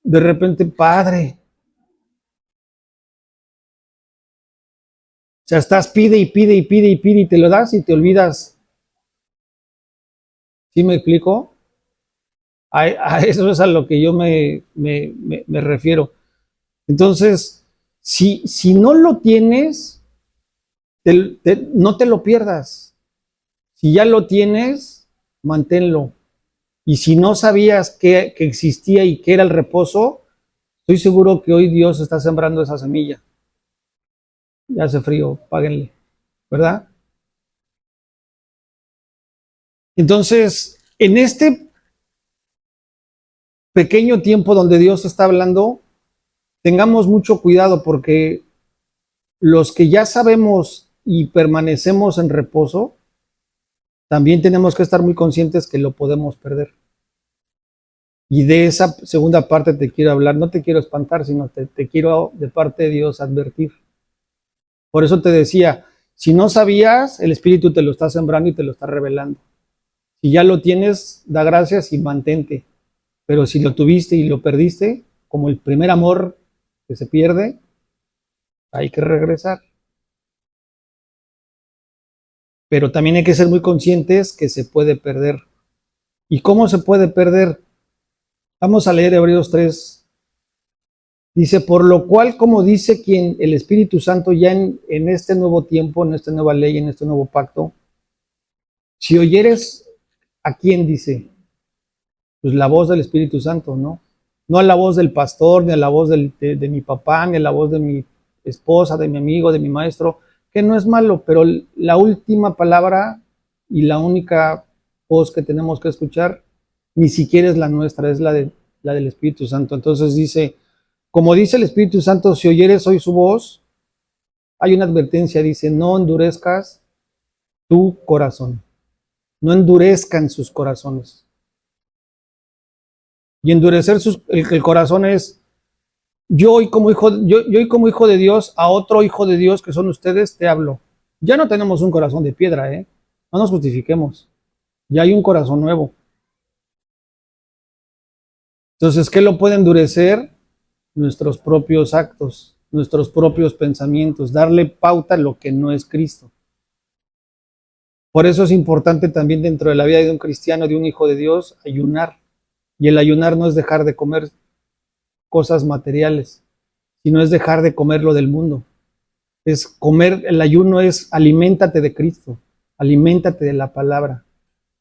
de repente, Padre, o sea, estás pide y pide y pide y pide y te lo das y te olvidas. ¿Sí me explico? A eso es a lo que yo me refiero. Entonces, si no lo tienes, no te lo pierdas. Si ya lo tienes, manténlo. Y si no sabías que existía y que era el reposo, estoy seguro que hoy Dios está sembrando esa semilla. Ya hace frío, páguenle, ¿verdad? Entonces, en este pequeño tiempo donde Dios está hablando, tengamos mucho cuidado, porque los que ya sabemos y permanecemos en reposo, también tenemos que estar muy conscientes que lo podemos perder. Y de esa segunda parte te quiero hablar. No te quiero espantar, sino te quiero de parte de Dios advertir. Por eso te decía, si no sabías, el Espíritu te lo está sembrando y te lo está revelando. Si ya lo tienes, da gracias y mantente. Pero si lo tuviste y lo perdiste, como el primer amor que se pierde, hay que regresar. Pero también hay que ser muy conscientes que se puede perder. ¿Y cómo se puede perder? Vamos a leer Hebreos 3. Dice, por lo cual, como dice quien el Espíritu Santo ya en este nuevo tiempo, en esta nueva ley, en este nuevo pacto, si oyeres, ¿a quién dice? Pues la voz del Espíritu Santo, ¿no? No a la voz del pastor, ni a la voz de mi papá, ni a la voz de mi esposa, de mi amigo, de mi maestro, que no es malo, pero la última palabra y la única voz que tenemos que escuchar ni siquiera es la nuestra, es la del Espíritu Santo. Entonces dice, como dice el Espíritu Santo, si oyeres hoy su voz, hay una advertencia, dice, no endurezcas tu corazón, no endurezcan sus corazones. Y endurecer el corazón es, yo hoy como hijo de Dios, a otro hijo de Dios que son ustedes, te hablo. Ya no tenemos un corazón de piedra, ¿eh? No nos justifiquemos. Ya hay un corazón nuevo. Entonces, ¿qué lo puede endurecer? Nuestros propios actos, nuestros propios pensamientos, darle pauta a lo que no es Cristo. Por eso es importante también dentro de la vida de un cristiano, de un hijo de Dios, ayunar. Y el ayunar no es dejar de comer cosas materiales, sino es dejar de comer lo del mundo. Es comer, el ayuno es aliméntate de Cristo, aliméntate de la palabra.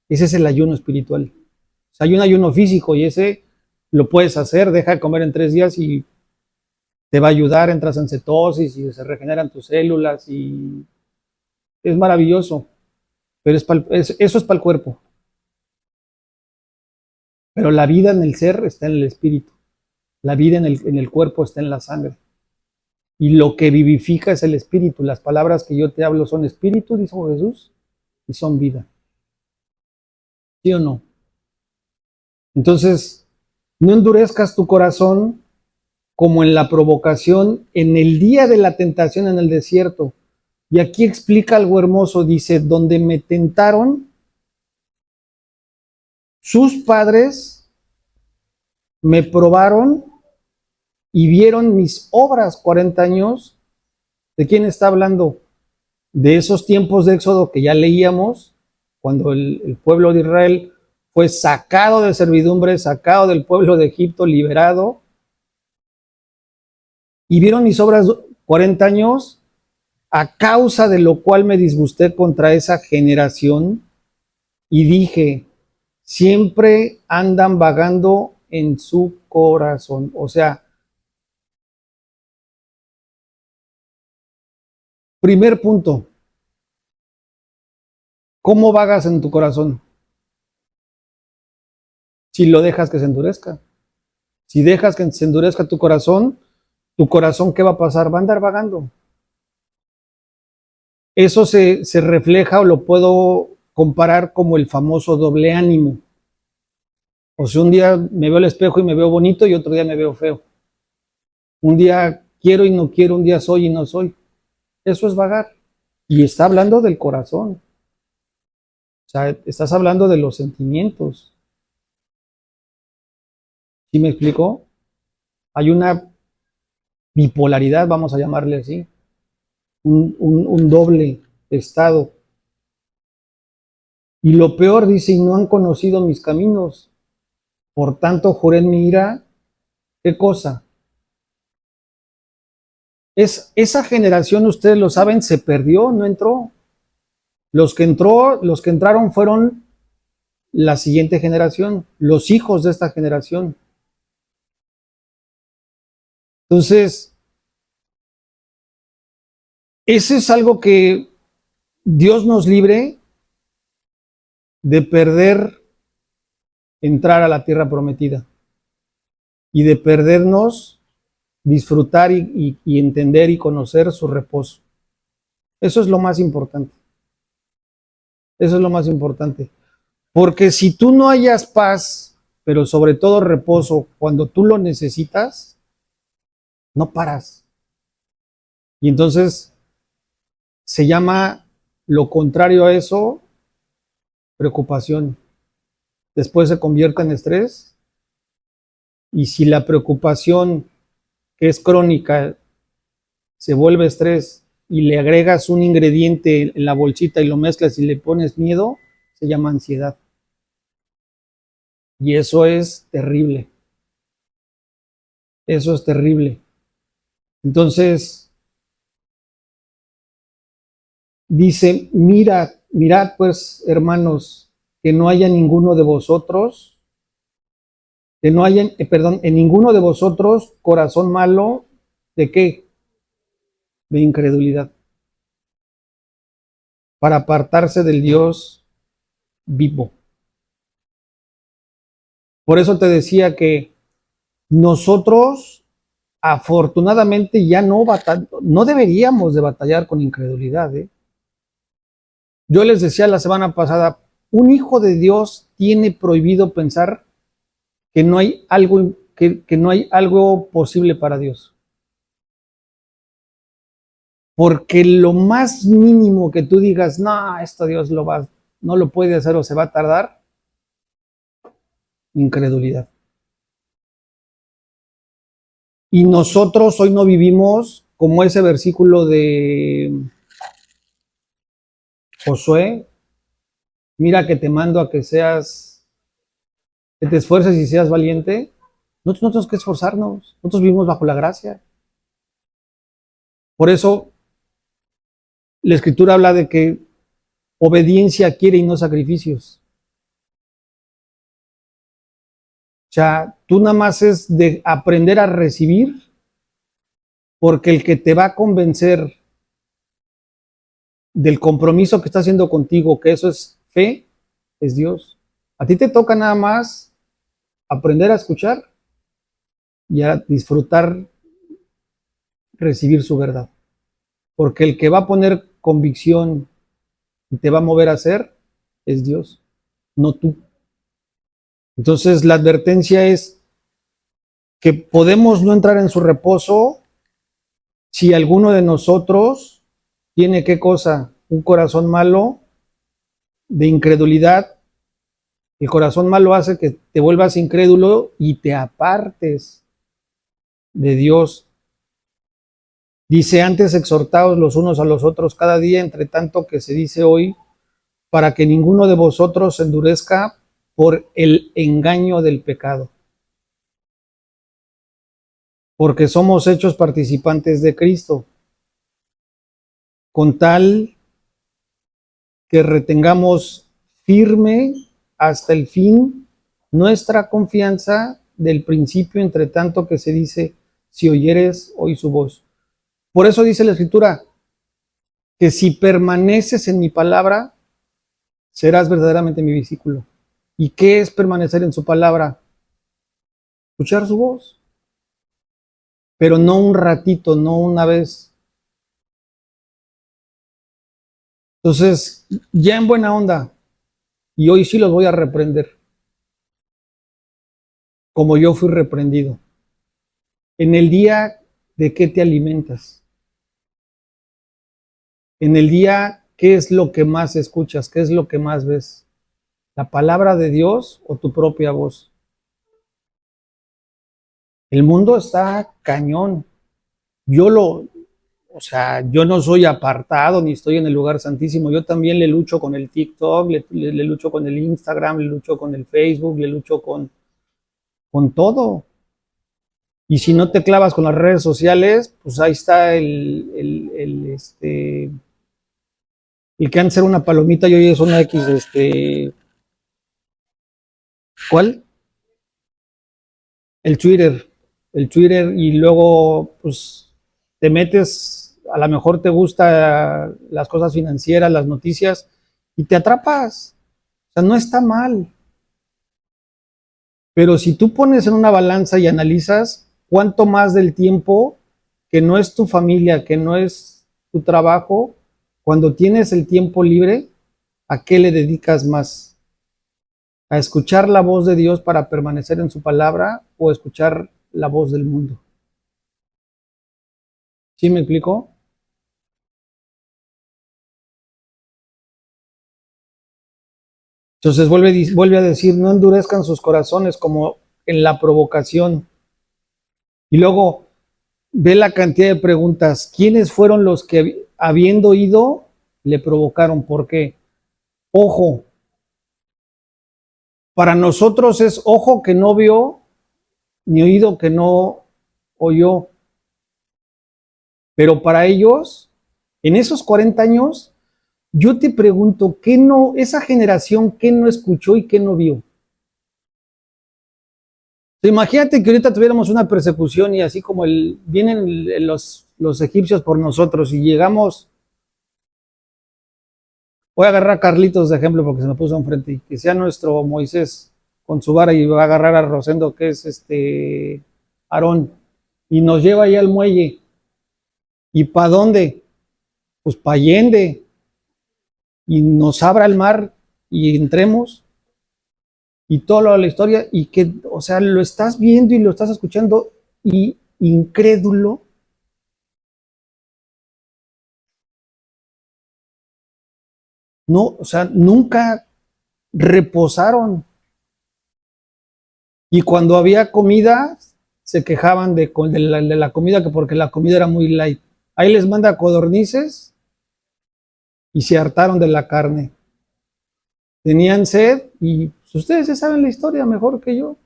Ese es el ayuno espiritual. O sea, hay un ayuno físico y ese lo puedes hacer, deja de comer en 3 días y te va a ayudar, entras en cetosis y se regeneran tus células y es maravilloso, pero eso es para el cuerpo. Pero la vida en el ser está en el espíritu, la vida en el cuerpo está en la sangre. Y lo que vivifica es el espíritu. Las palabras que yo te hablo son espíritu, dijo Jesús, y son vida. ¿Sí o no? Entonces, no endurezcas tu corazón como en la provocación, en el día de la tentación en el desierto. Y aquí explica algo hermoso, dice, donde me tentaron sus padres, me probaron y vieron mis obras 40 años. ¿De quién está hablando? De esos tiempos de Éxodo que ya leíamos, cuando el pueblo de Israel fue sacado de servidumbre, sacado del pueblo de Egipto, liberado, y vieron mis obras 40 años, a causa de lo cual me disgusté contra esa generación y dije, siempre andan vagando en su corazón. O sea, primer punto, ¿cómo vagas en tu corazón? Si lo dejas que se endurezca. Si dejas que se endurezca tu corazón, ¿qué va a pasar? Va a andar vagando. Eso se refleja o lo puedo comparar como el famoso doble ánimo. O sea, un día me veo al espejo y me veo bonito y otro día me veo feo. Un día quiero y no quiero, un día soy y no soy. Eso es vagar. Y está hablando del corazón. O sea, estás hablando de los sentimientos. ¿Sí me explico? Hay una bipolaridad, vamos a llamarle así. Un doble estado. Y lo peor, dice, y no han conocido mis caminos. Por tanto, juré en mi ira, ¿qué cosa? Esa generación, ustedes lo saben, se perdió, no entró. Los que entraron fueron la siguiente generación, los hijos de esta generación. Entonces, ese es algo que Dios nos libre de perder entrar a la tierra prometida y de perdernos disfrutar y entender y conocer su reposo. Eso es lo más importante. Eso es lo más importante. Porque si tú no hayas paz, pero sobre todo reposo, cuando tú lo necesitas, no paras. Y entonces se llama lo contrario a eso, preocupación. Después se convierte en estrés. Y si la preocupación, que es crónica, se vuelve estrés y le agregas un ingrediente en la bolsita y lo mezclas y le pones miedo, se llama ansiedad. Y eso es terrible. Eso es terrible. Entonces, dice, mirad pues, hermanos, que no haya ninguno de vosotros, que no haya, perdón, en ninguno de vosotros corazón malo, ¿de qué? De incredulidad, para apartarse del Dios vivo. Por eso te decía que nosotros, afortunadamente, ya no deberíamos de batallar con incredulidad, ¿eh? Yo les decía la semana pasada, un hijo de Dios tiene prohibido pensar que no hay algo, que no hay algo posible para Dios. Porque lo más mínimo que tú digas, no, esto Dios no lo puede hacer o se va a tardar, incredulidad. Y nosotros hoy no vivimos como ese versículo de Josué, mira que te mando a que te esfuerces y seas valiente. Nosotros no tenemos que esforzarnos, nosotros vivimos bajo la gracia. Por eso la Escritura habla de que obediencia quiere y no sacrificios. O sea, tú nada más es de aprender a recibir, porque el que te va a convencer del compromiso que está haciendo contigo, que eso es fe, es Dios. A ti te toca nada más aprender a escuchar y a disfrutar recibir su verdad. Porque el que va a poner convicción y te va a mover a hacer es Dios, no tú. Entonces la advertencia es que podemos no entrar en su reposo si alguno de nosotros tiene qué cosa, un corazón malo de incredulidad. El corazón malo hace que te vuelvas incrédulo y te apartes de Dios. Dice, antes exhortaos los unos a los otros cada día, entre tanto que se dice hoy, para que ninguno de vosotros se endurezca por el engaño del pecado. Porque somos hechos participantes de Cristo, con tal que retengamos firme hasta el fin nuestra confianza del principio, entre tanto que se dice, si oyeres, oí su voz. Por eso dice la Escritura, que si permaneces en mi palabra, serás verdaderamente mi discípulo. ¿Y qué es permanecer en su palabra? Escuchar su voz, pero no un ratito, no una vez. Entonces, ya en buena onda, y hoy sí los voy a reprender, como yo fui reprendido. En el día, ¿de qué te alimentas? En el día, ¿qué es lo que más escuchas? ¿Qué es lo que más ves? ¿La palabra de Dios o tu propia voz? El mundo está cañón. Yo no soy apartado ni estoy en el lugar santísimo. Yo también le lucho con el TikTok, le lucho con el Instagram, le lucho con el Facebook, le lucho con todo. Y si no te clavas con las redes sociales, pues ahí está el que antes era una palomita y hoy es una X, ¿cuál? El Twitter. El Twitter y luego, pues, te metes, a lo mejor te gusta las cosas financieras, las noticias, y te atrapas. O sea, no está mal. Pero si tú pones en una balanza y analizas cuánto más del tiempo que no es tu familia, que no es tu trabajo, cuando tienes el tiempo libre, ¿a qué le dedicas más? ¿A escuchar la voz de Dios para permanecer en su palabra o a escuchar la voz del mundo? ¿Sí me explico? Entonces vuelve a decir, no endurezcan sus corazones como en la provocación. Y luego ve la cantidad de preguntas. ¿Quiénes fueron los que habiendo ido le provocaron? ¿Por qué? Ojo. Para nosotros es ojo que no vio, ni oído que no oyó. Pero para ellos, en esos 40 años, yo te pregunto, esa generación, qué no escuchó y qué no vio? Imagínate que ahorita tuviéramos una persecución y así como vienen los egipcios por nosotros y llegamos, voy a agarrar a Carlitos de ejemplo porque se me puso enfrente, y que sea nuestro Moisés con su vara y va a agarrar a Rosendo, que es Aarón, y nos lleva ahí al muelle. ¿Y para dónde? Pues para Allende. Y nos abra el mar y entremos. Y toda la historia, y que, o sea, lo estás viendo y lo estás escuchando, y incrédulo. No, o sea, nunca reposaron. Y cuando había comida, se quejaban de la comida, que porque la comida era muy light. Ahí les manda codornices y se hartaron de la carne. Tenían sed y pues, ustedes ya saben la historia mejor que yo.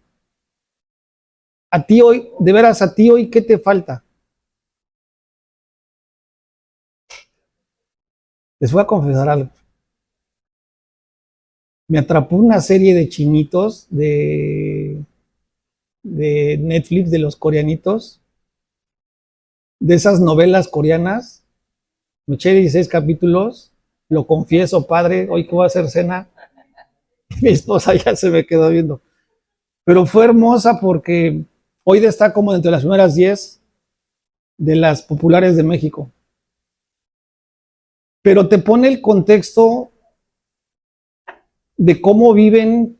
A ti hoy, de veras, a ti hoy, ¿qué te falta? Les voy a confesar algo. Me atrapó una serie de chinitos de Netflix, de los coreanitos, de esas novelas coreanas. Me eché 16 capítulos, lo confieso, padre, hoy que voy a hacer cena, mi esposa ya se me quedó viendo. Pero fue hermosa porque hoy está como entre las primeras 10 de las populares de México. Pero te pone el contexto de cómo viven,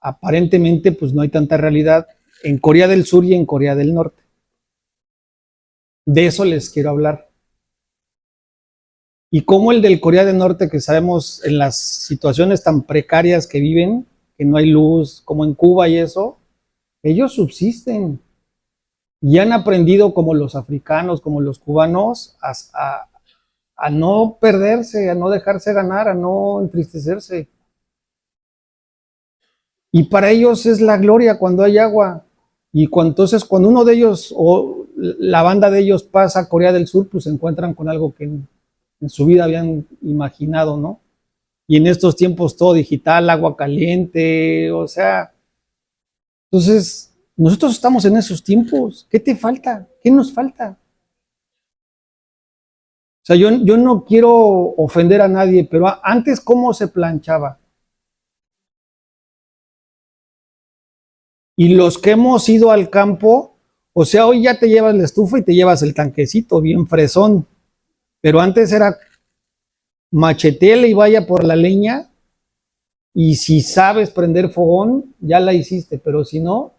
aparentemente, pues no hay tanta realidad, en Corea del Sur y en Corea del Norte. De eso les quiero hablar. Y cómo el del Corea del Norte, que sabemos en las situaciones tan precarias que viven, que no hay luz, como en Cuba y eso, ellos subsisten y han aprendido como los africanos, como los cubanos, a no perderse, a no dejarse ganar, a no entristecerse. Y para ellos es la gloria cuando hay agua. Y entonces cuando uno de ellos o la banda de ellos pasa a Corea del Sur, pues se encuentran con algo que en su vida habían imaginado, ¿no? Y en estos tiempos todo digital, agua caliente, o sea, entonces nosotros estamos en esos tiempos. ¿Qué te falta? ¿Qué nos falta? O sea, yo no quiero ofender a nadie, pero antes, ¿cómo se planchaba? Y los que hemos ido al campo, o sea, hoy ya te llevas la estufa y te llevas el tanquecito bien fresón, pero antes era machetele y vaya por la leña, y si sabes prender fogón, ya la hiciste, pero si no,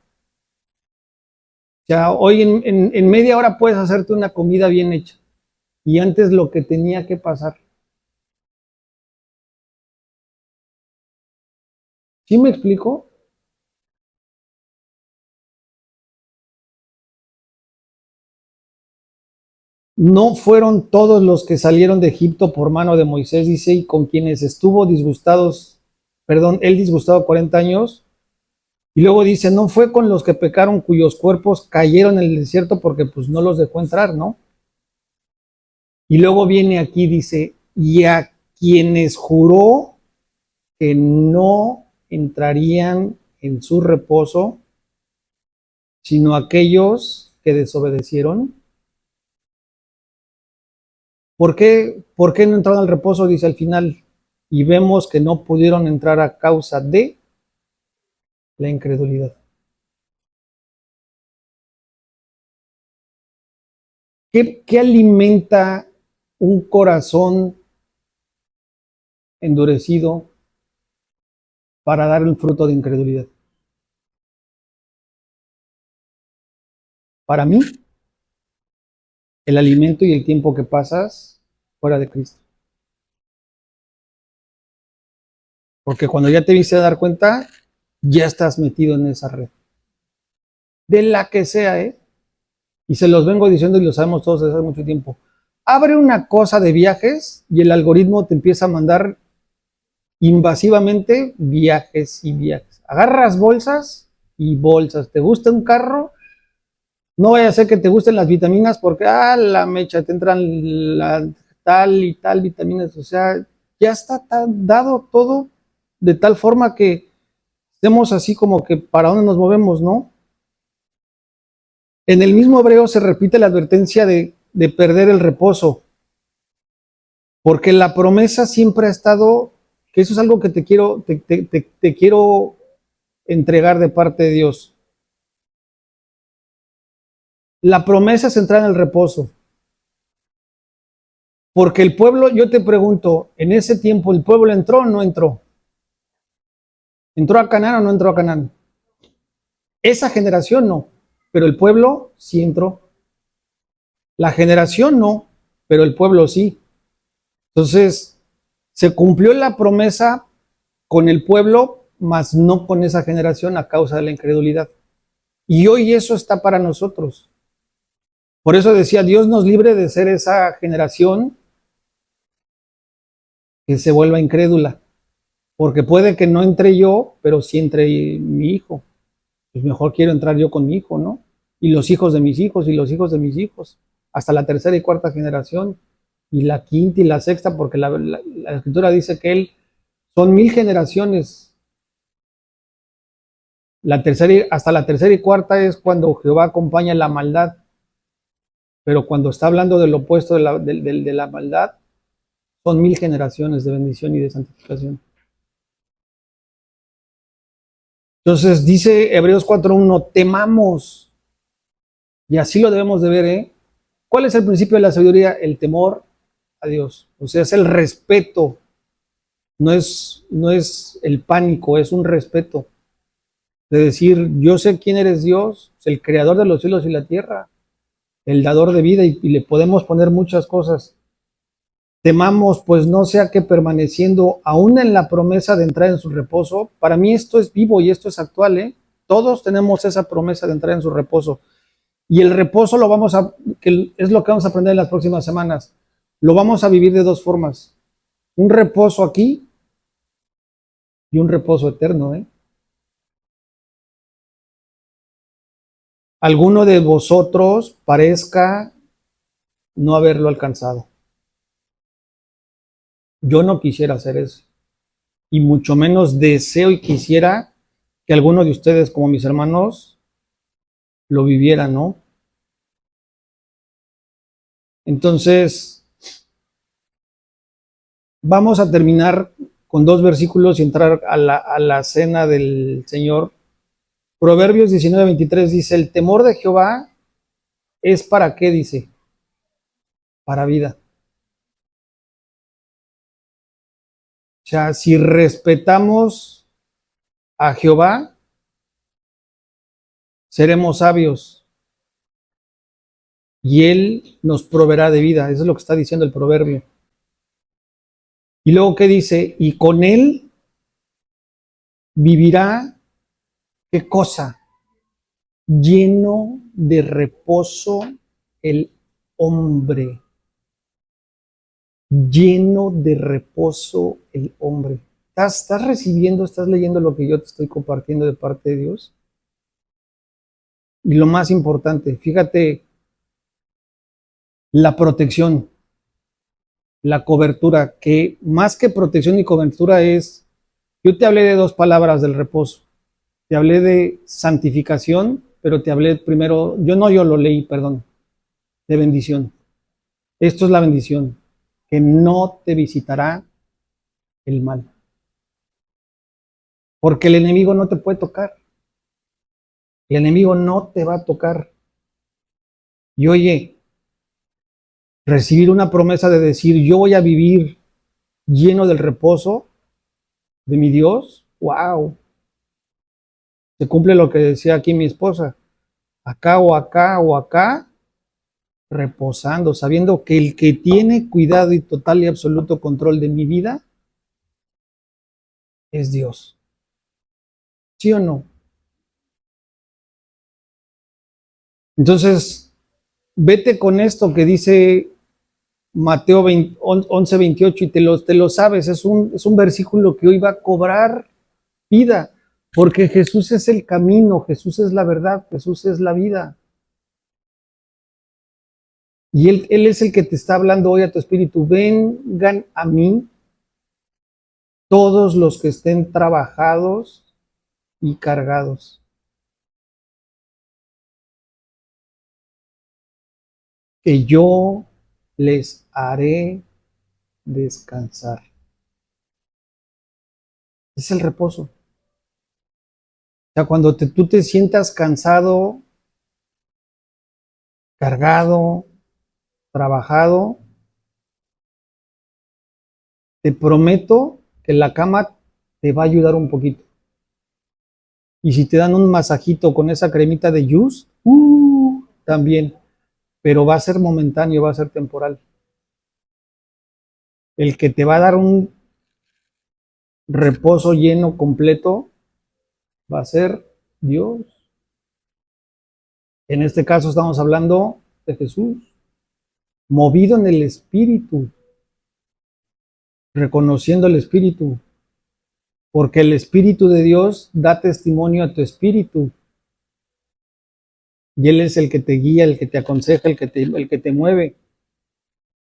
ya hoy en media hora puedes hacerte una comida bien hecha, y antes lo que tenía que pasar. ¿Sí me explico? No fueron todos los que salieron de Egipto por mano de Moisés, dice, y con quienes estuvo disgustados, perdón, él disgustado 40 años. Y luego dice, no fue con los que pecaron cuyos cuerpos cayeron en el desierto porque pues no los dejó entrar, ¿no? Y luego viene aquí, dice, y a quienes juró que no entrarían en su reposo, sino aquellos que desobedecieron. ¿Por qué no entraron al reposo? Dice al final, y vemos que no pudieron entrar a causa de la incredulidad. ¿Qué alimenta un corazón endurecido para dar el fruto de incredulidad? Para mí, el alimento y el tiempo que pasas fuera de Cristo. Porque cuando ya te viste a dar cuenta, ya estás metido en esa red. De la que sea, ¿eh? Y se los vengo diciendo y lo sabemos todos desde hace mucho tiempo. Abre una cosa de viajes y el algoritmo te empieza a mandar invasivamente viajes y viajes. Agarras bolsas y bolsas. ¿Te gusta un carro? No vaya a ser que te gusten las vitaminas porque, la mecha, te entran tal y tal vitaminas. O sea, ya está dado todo de tal forma que estemos así como que para dónde nos movemos, ¿no? En el mismo Hebreo se repite la advertencia de perder el reposo, porque la promesa siempre ha estado, que eso es algo que te quiero entregar de parte de Dios. La promesa es entrar en el reposo. Porque el pueblo, yo te pregunto, en ese tiempo, ¿el pueblo entró o no entró? ¿Entró a Canaán o no entró a Canaán? Esa generación no, pero el pueblo sí entró. La generación no, pero el pueblo sí. Entonces, se cumplió la promesa con el pueblo, mas no con esa generación a causa de la incredulidad. Y hoy eso está para nosotros. Por eso decía, Dios nos libre de ser esa generación que se vuelva incrédula. Porque puede que no entre yo, pero sí entre mi hijo. Pues mejor quiero entrar yo con mi hijo, ¿no? Y los hijos de mis hijos y los hijos de mis hijos, hasta la tercera y cuarta generación, y la quinta y la sexta, porque la escritura dice que él son 1000 generaciones. Hasta la tercera y cuarta es cuando Jehová acompaña la maldad, pero cuando está hablando del opuesto de la maldad, son 1000 generaciones de bendición y de santificación. Entonces dice Hebreos 4:1, temamos, y así lo debemos de ver, ¿eh? ¿Cuál es el principio de la sabiduría? El temor a Dios. O sea, es el respeto, no es el pánico, es un respeto. De decir, yo sé quién eres Dios, el creador de los cielos y la tierra, el dador de vida, y le podemos poner muchas cosas. Temamos, pues no sea que permaneciendo aún en la promesa de entrar en su reposo, para mí esto es vivo y esto es actual, ¿eh? Todos tenemos esa promesa de entrar en su reposo. Y el reposo que es lo que vamos a aprender en las próximas semanas, lo vamos a vivir de dos formas. Un reposo aquí y un reposo eterno, ¿eh? Alguno de vosotros parezca no haberlo alcanzado. Yo no quisiera hacer eso. Y mucho menos deseo y quisiera que alguno de ustedes, como mis hermanos, lo vivieran, ¿no? Entonces, vamos a terminar con 2 versículos y entrar a la cena del Señor. Proverbios 19:23 dice, el temor de Jehová es para qué, dice, para vida. O sea, si respetamos a Jehová, seremos sabios y Él nos proveerá de vida. Eso es lo que está diciendo el proverbio. Y luego, ¿qué dice? Y con Él vivirá, ¿qué cosa? Lleno de reposo el hombre. Lleno de reposo el hombre. ¿Estás recibiendo, estás leyendo lo que yo te estoy compartiendo de parte de Dios? Y lo más importante, fíjate, la protección, la cobertura, que más que protección y cobertura es, yo te hablé de dos palabras del reposo, te hablé de santificación, pero te hablé primero, yo lo leí, perdón, de bendición. Esto es la bendición, que no te visitará el mal, porque el enemigo no te puede tocar, el enemigo no te va a tocar. Y oye, recibir una promesa de decir, yo voy a vivir lleno del reposo de mi Dios, wow, se cumple lo que decía aquí mi esposa, acá o acá o acá, reposando, sabiendo que el que tiene cuidado y total y absoluto control de mi vida es Dios. ¿Sí o no? Entonces, vete con esto que dice Mateo 11:28 y te lo sabes, es un versículo que hoy va a cobrar vida, porque Jesús es el camino, Jesús es la verdad, Jesús es la vida. Y él es el que te está hablando hoy a tu espíritu. Vengan a mí todos los que estén trabajados y cargados, que yo les haré descansar. Es el reposo. sea, cuando tú te sientas cansado, cargado, trabajado, te prometo que la cama te va a ayudar un poquito. Y si te dan un masajito con esa cremita de Just, también, pero va a ser momentáneo, va a ser temporal. El que te va a dar un reposo lleno, completo, va a ser Dios. En este caso estamos hablando de Jesús, movido en el Espíritu, reconociendo el Espíritu, porque el Espíritu de Dios da testimonio a tu espíritu, y Él es el que te guía, el que te aconseja, el que te mueve.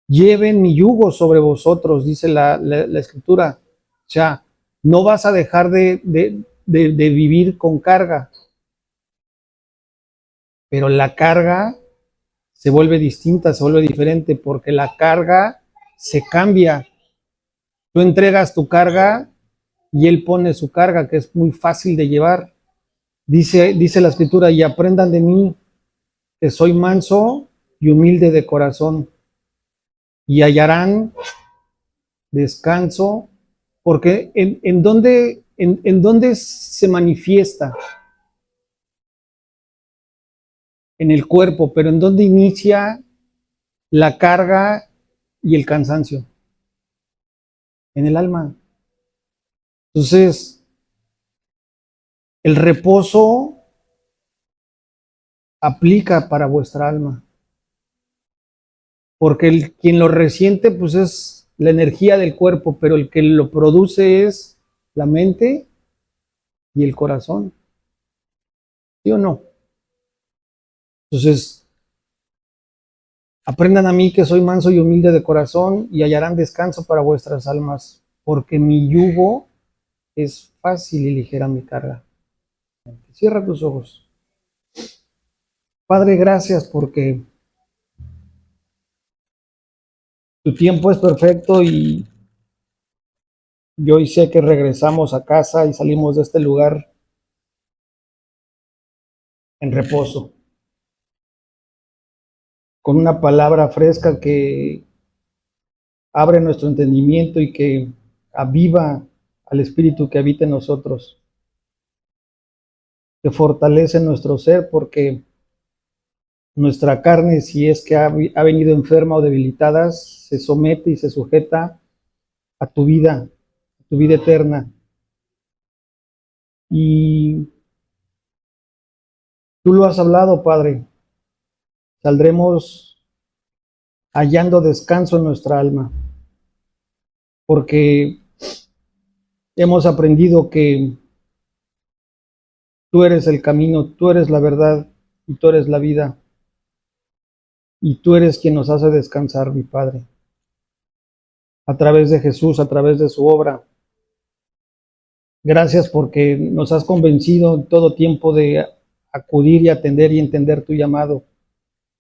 Lleven mi yugo sobre vosotros, dice la Escritura. O sea, no vas a dejar de vivir con carga, pero la carga se vuelve distinta, se vuelve diferente, porque la carga se cambia. Tú entregas tu carga y Él pone su carga, que es muy fácil de llevar. Dice la Escritura, y aprendan de mí, que soy manso y humilde de corazón, y hallarán descanso, porque en dónde se manifiesta en el cuerpo, pero en dónde inicia la carga y el cansancio, en el alma. Entonces, el reposo aplica para vuestra alma, porque quien lo resiente, pues es la energía del cuerpo, pero el que lo produce es la mente y el corazón, ¿sí o no? Entonces, aprendan a mí que soy manso y humilde de corazón y hallarán descanso para vuestras almas, porque mi yugo es fácil y ligera mi carga. Cierra tus ojos. Padre, gracias porque tu tiempo es perfecto y yo hoy sé que regresamos a casa y salimos de este lugar en reposo, con una palabra fresca que abre nuestro entendimiento y que aviva al Espíritu que habita en nosotros, que fortalece nuestro ser, porque nuestra carne, si es que ha venido enferma o debilitada, se somete y se sujeta a tu vida eterna. Y tú lo has hablado, Padre, saldremos hallando descanso en nuestra alma, porque hemos aprendido que tú eres el camino, tú eres la verdad y tú eres la vida. Y tú eres quien nos hace descansar, mi Padre, a través de Jesús, a través de su obra. Gracias porque nos has convencido en todo tiempo de acudir y atender y entender tu llamado.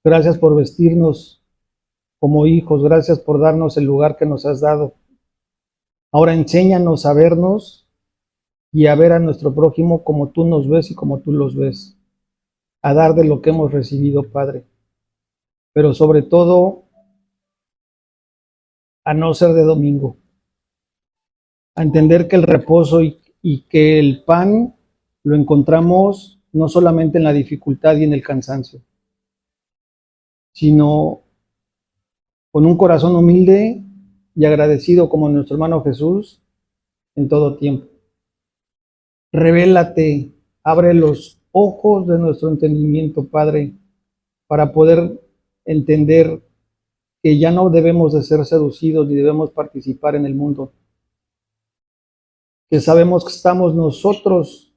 Gracias por vestirnos como hijos, gracias por darnos el lugar que nos has dado. Ahora enséñanos a vernos y a ver a nuestro prójimo como tú nos ves y como tú los ves, a dar de lo que hemos recibido, Padre. Pero sobre todo, a no ser de domingo, a entender que el reposo y que el pan lo encontramos no solamente en la dificultad y en el cansancio, sino con un corazón humilde y agradecido como nuestro hermano Jesús en todo tiempo. Revélate, abre los ojos de nuestro entendimiento, Padre, para poder entender que ya no debemos de ser seducidos ni debemos participar en el mundo, que sabemos que estamos nosotros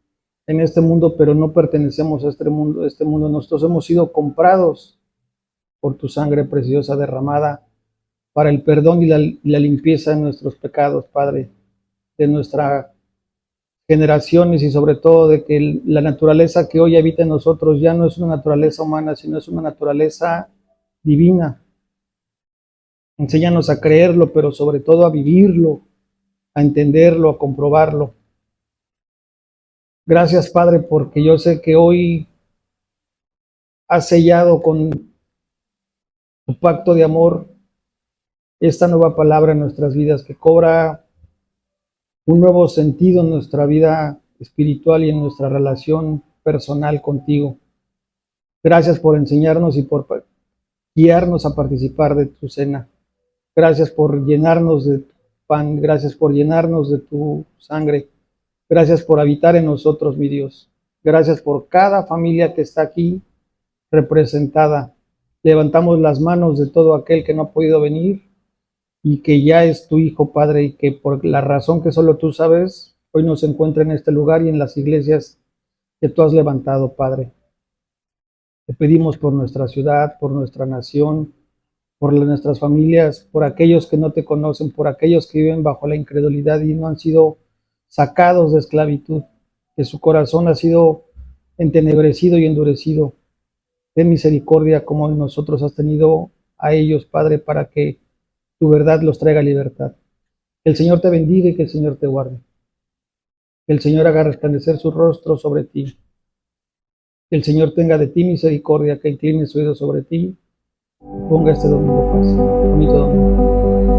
en este mundo, pero no pertenecemos a este mundo. Nosotros hemos sido comprados por tu sangre preciosa derramada para el perdón y la limpieza de nuestros pecados, Padre, de nuestras generaciones y sobre todo de que la naturaleza que hoy habita en nosotros ya no es una naturaleza humana, sino es una naturaleza divina. Enséñanos a creerlo, pero sobre todo a vivirlo, a entenderlo, a comprobarlo. Gracias, Padre, porque yo sé que hoy has sellado con tu pacto de amor esta nueva palabra en nuestras vidas que cobra un nuevo sentido en nuestra vida espiritual y en nuestra relación personal contigo. Gracias por enseñarnos y por guiarnos a participar de tu cena. Gracias por llenarnos de tu pan, gracias por llenarnos de tu sangre. Gracias por habitar en nosotros, mi Dios. Gracias por cada familia que está aquí representada. Levantamos las manos de todo aquel que no ha podido venir y que ya es tu hijo, Padre, y que por la razón que solo tú sabes, hoy nos encuentra en este lugar y en las iglesias que tú has levantado, Padre. Te pedimos por nuestra ciudad, por nuestra nación, por nuestras familias, por aquellos que no te conocen, por aquellos que viven bajo la incredulidad y no han sido sacados de esclavitud, que su corazón ha sido entenebrecido y endurecido. Ten misericordia como nosotros has tenido a ellos, Padre, para que tu verdad los traiga libertad. Que el Señor te bendiga y que el Señor te guarde. Que el Señor haga resplandecer su rostro sobre ti. Que el Señor tenga de ti misericordia, que incline su oído sobre ti. Ponga este domingo paz. Bonito domingo.